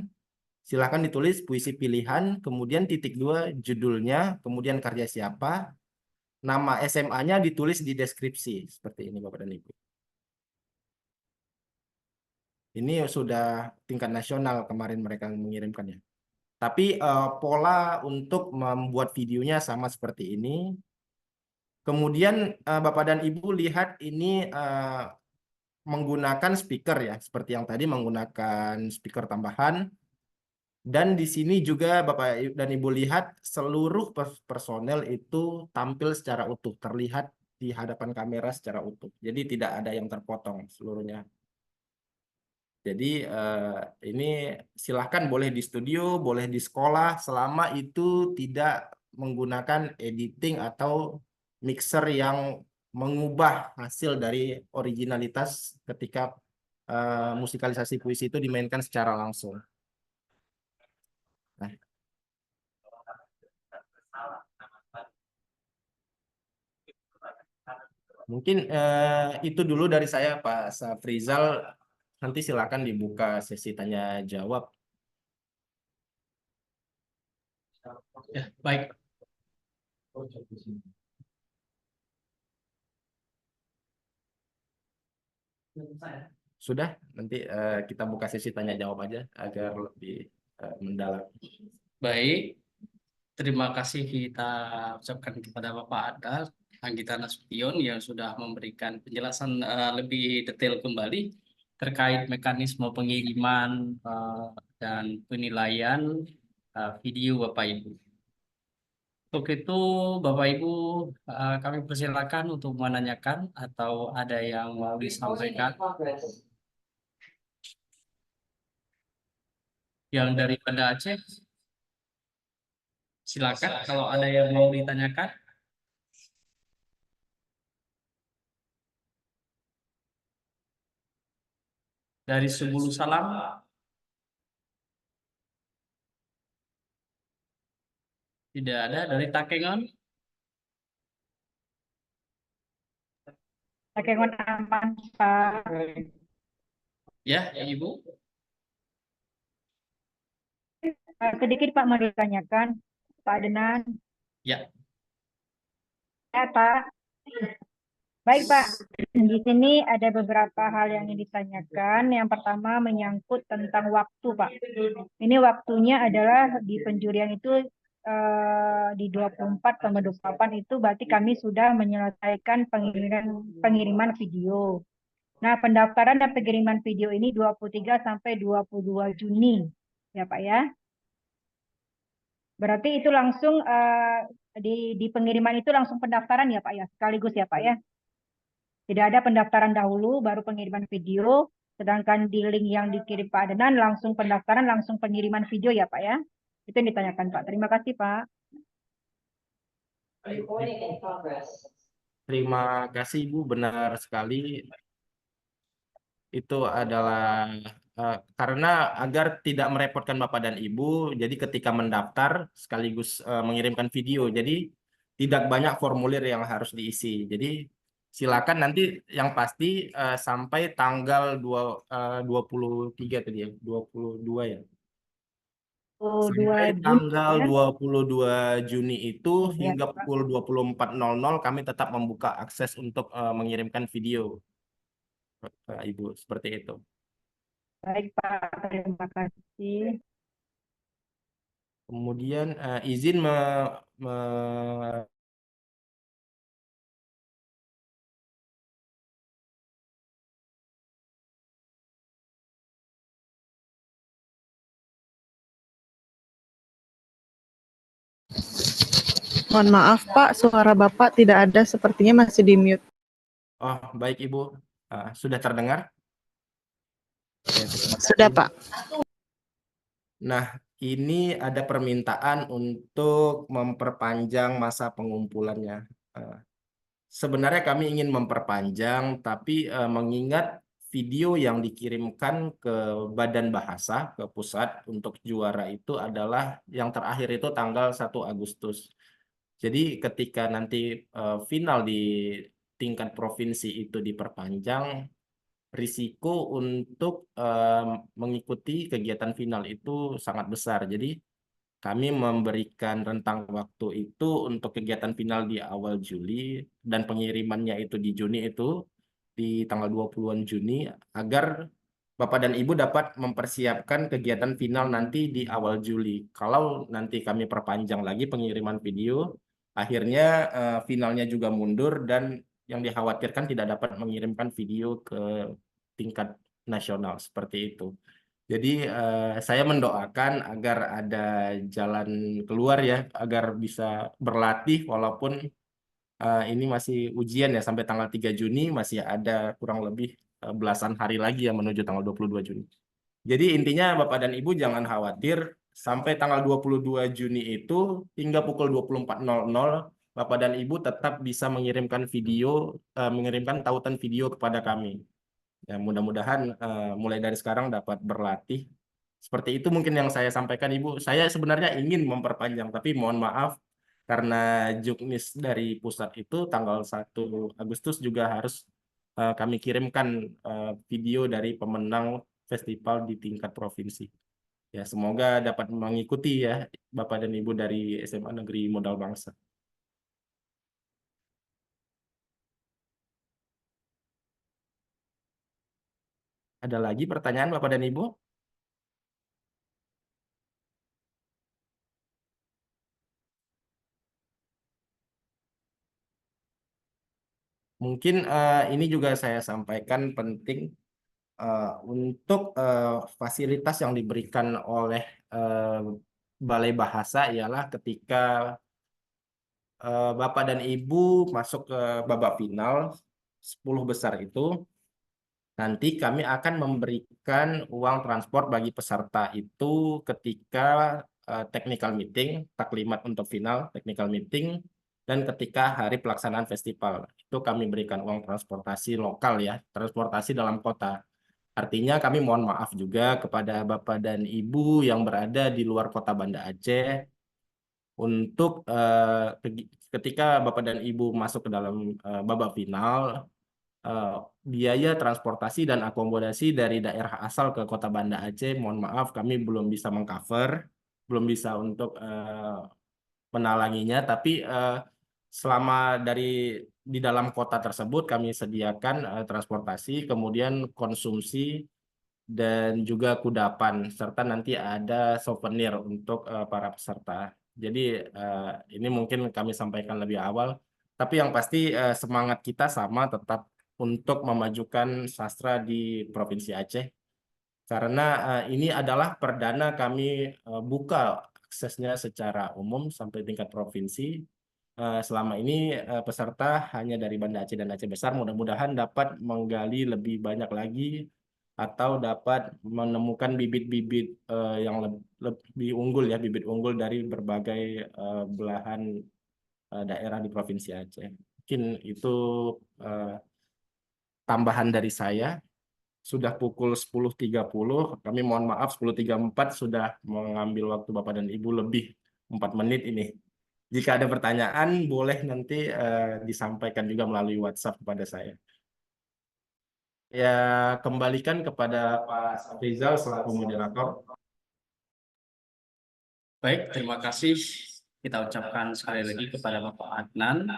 Silahkan ditulis puisi pilihan, kemudian _2 judulnya, kemudian karya siapa, nama SMA-nya ditulis di deskripsi. Seperti ini Bapak dan Ibu. Ini sudah tingkat nasional kemarin mereka mengirimkannya. Tapi pola untuk membuat videonya sama seperti ini. Kemudian Bapak dan Ibu lihat ini menggunakan speaker ya, seperti yang tadi menggunakan speaker tambahan. Dan di sini juga Bapak dan Ibu lihat seluruh personel itu tampil secara utuh, terlihat di hadapan kamera secara utuh. Jadi tidak ada yang terpotong seluruhnya. Jadi ini silahkan boleh di studio, boleh di sekolah, selama itu tidak menggunakan editing atau mixer yang mengubah hasil dari originalitas ketika musikalisasi puisi itu dimainkan secara langsung. Nah. Mungkin itu dulu dari saya Pak Safrizal. Nanti silakan dibuka sesi tanya jawab. Ya, baik. Sudah, nanti kita buka sesi tanya jawab aja agar lebih mendalam. Baik, terima kasih kita ucapkan kepada Bapak Adar Anggita Nasution yang sudah memberikan penjelasan lebih detail kembali terkait mekanisme pengiriman dan penilaian video Bapak Ibu. Untuk itu, Bapak Ibu, kami persilakan untuk menanyakan atau ada yang mau disampaikan. Yang dari Banda Aceh, silakan kalau ada yang mau ditanyakan. Dari Subulu Salam, tidak ada. Dari Takengon, Takengon aman, Pak. ya, Ibu. Sedikit Pak mau ditanyakan, Pak Denan. Ya. Ya, Pak. Baik, Pak. Di sini ada beberapa hal yang ingin ditanyakan. Yang pertama menyangkut tentang waktu, Pak. Ini waktunya adalah di penjurian itu di 24/28 itu berarti kami sudah menyelesaikan pengiriman video. Nah, pendaftaran dan pengiriman video ini 23 sampai 22 Juni. Ya, Pak ya. Berarti itu langsung di pengiriman itu langsung pendaftaran ya, Pak ya. Sekaligus ya, Pak ya. Tidak ada pendaftaran dahulu, baru pengiriman video. Sedangkan di link yang dikirim Pak Adenan, langsung pendaftaran, langsung pengiriman video ya Pak ya. Itu yang ditanyakan Pak. Terima kasih Pak. Terima kasih Ibu, benar sekali. Itu adalah karena agar tidak merepotkan Bapak dan Ibu, jadi ketika mendaftar sekaligus mengirimkan video, jadi tidak banyak formulir yang harus diisi. Jadi silakan nanti yang pasti sampai tanggal 23 tadi ya, 22 ya. Sampai 22 Juni tanggal ya. 22 Juni itu Ya, hingga Pak. pukul 24.00 kami tetap membuka akses untuk mengirimkan video. Ibu, seperti itu. Baik Pak, terima kasih. Kemudian izin Mohon maaf Pak, suara Bapak tidak ada, sepertinya masih di mute. Oh, baik Ibu. Sudah terdengar? Oke, terima Sudah kasih. Pak. Nah, ini ada permintaan untuk memperpanjang masa pengumpulannya. Sebenarnya kami ingin memperpanjang, tapi mengingat video yang dikirimkan ke Badan Bahasa, ke pusat untuk juara itu adalah yang terakhir itu tanggal 1 Agustus. Jadi ketika nanti final di tingkat provinsi itu diperpanjang, risiko untuk mengikuti kegiatan final itu sangat besar. Jadi kami memberikan rentang waktu itu untuk kegiatan final di awal Juli dan pengirimannya itu di Juni itu di tanggal 20-an Juni agar Bapak dan Ibu dapat mempersiapkan kegiatan final nanti di awal Juli. Kalau nanti kami perpanjang lagi pengiriman video, akhirnya finalnya juga mundur dan yang dikhawatirkan tidak dapat mengirimkan video ke tingkat nasional seperti itu. Jadi saya mendoakan agar ada jalan keluar ya, agar bisa berlatih walaupun ini masih ujian ya sampai tanggal 3 Juni masih ada kurang lebih belasan hari lagi ya menuju tanggal 22 Juni. Jadi intinya Bapak dan Ibu jangan khawatir, sampai tanggal 22 Juni itu hingga pukul 24.00 Bapak dan Ibu tetap bisa mengirimkan video, mengirimkan tautan video kepada kami. Ya, mudah-mudahan mulai dari sekarang dapat berlatih. Seperti itu mungkin yang saya sampaikan Ibu. Saya sebenarnya ingin memperpanjang, tapi mohon maaf karena juknis dari pusat itu tanggal 1 Agustus juga harus kami kirimkan video dari pemenang festival di tingkat provinsi. Ya, semoga dapat mengikuti ya Bapak dan Ibu dari SMA Negeri Modal Bangsa. Ada lagi pertanyaan Bapak dan Ibu? Mungkin ini juga saya sampaikan penting untuk fasilitas yang diberikan oleh Balai Bahasa ialah ketika Bapak dan Ibu masuk ke babak final 10 besar itu, nanti kami akan memberikan uang transport bagi peserta itu ketika technical meeting, taklimat untuk final, technical meeting, dan ketika hari pelaksanaan festival. Itu kami berikan uang transportasi lokal ya, transportasi dalam kota. Artinya kami mohon maaf juga kepada Bapak dan Ibu yang berada di luar kota Banda Aceh untuk ketika Bapak dan Ibu masuk ke dalam babak final, biaya transportasi dan akomodasi dari daerah asal ke kota Banda Aceh, mohon maaf kami belum bisa mengcover, belum bisa untuk menalanginya, tapi selama di dalam kota tersebut kami sediakan transportasi, kemudian konsumsi dan juga kudapan, serta nanti ada souvenir untuk para peserta. Jadi ini mungkin kami sampaikan lebih awal, tapi yang pasti semangat kita sama, tetap untuk memajukan sastra di Provinsi Aceh. Karena ini adalah perdana kami buka aksesnya secara umum sampai tingkat provinsi. Selama ini peserta hanya dari Banda Aceh dan Aceh Besar, mudah-mudahan dapat menggali lebih banyak lagi atau dapat menemukan bibit-bibit yang lebih unggul ya, bibit unggul dari berbagai belahan daerah di Provinsi Aceh. Mungkin itu tambahan dari saya. Sudah pukul 10.30, kami mohon maaf 10.34 sudah mengambil waktu Bapak dan Ibu lebih 4 menit ini. Jika ada pertanyaan, boleh nanti disampaikan juga melalui WhatsApp kepada saya. Ya, kembalikan kepada Pak Safrizal selaku moderator. Baik, terima kasih. Kita ucapkan sekali lagi kepada Bapak Adnan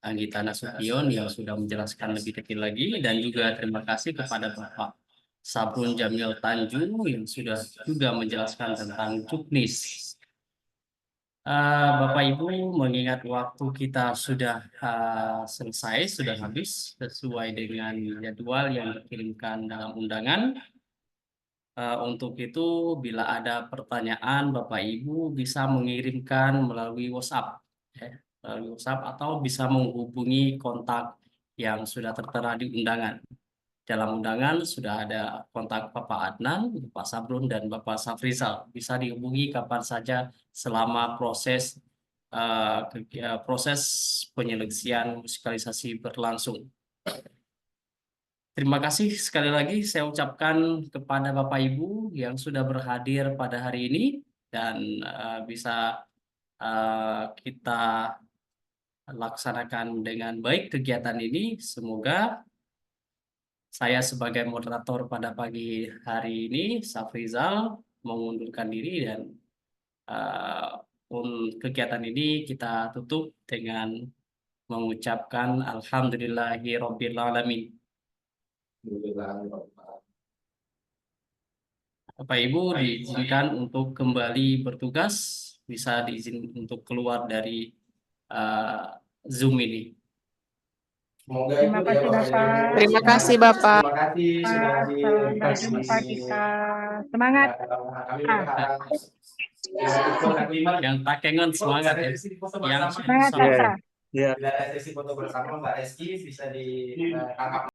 Anggita Nasution yang sudah menjelaskan lebih detail lagi, dan juga terima kasih kepada Bapak Sabrun Jamil Tanjung yang sudah juga menjelaskan tentang juknis. Bapak Ibu, mengingat waktu kita sudah selesai, sudah habis sesuai dengan jadwal yang dikirimkan dalam undangan. Untuk itu, bila ada pertanyaan, Bapak Ibu bisa mengirimkan melalui WhatsApp, melalui WhatsApp, atau bisa menghubungi kontak yang sudah tertera di undangan. Dalam undangan sudah ada kontak Bapak Adnan, Bapak Sabrun, dan Bapak Safrizal. Bisa dihubungi kapan saja selama proses penyeleksian musikalisasi berlangsung. Terima kasih sekali lagi saya ucapkan kepada Bapak Ibu yang sudah berhadir pada hari ini, dan bisa kita laksanakan dengan baik kegiatan ini. Semoga saya sebagai moderator pada pagi hari ini, Safrizal, mengundurkan diri, dan kegiatan ini kita tutup dengan mengucapkan Alhamdulillahirobbilalamin. Bapak Ibu diizinkan untuk kembali bertugas, bisa diizin untuk keluar dari Zoom ini. Semoga Terima itu kasih, ya Bapak dan Ibu. Bapak. Terima kasih, Bapak. Terima kasih sudah hadir. Selamat berjumpa kita. Semangat. Kami berharap Yang Takengon semangat ya. Yang Semangat sama. kita. Bila ada sesi foto bersama Mbak Reski bisa ditangkap.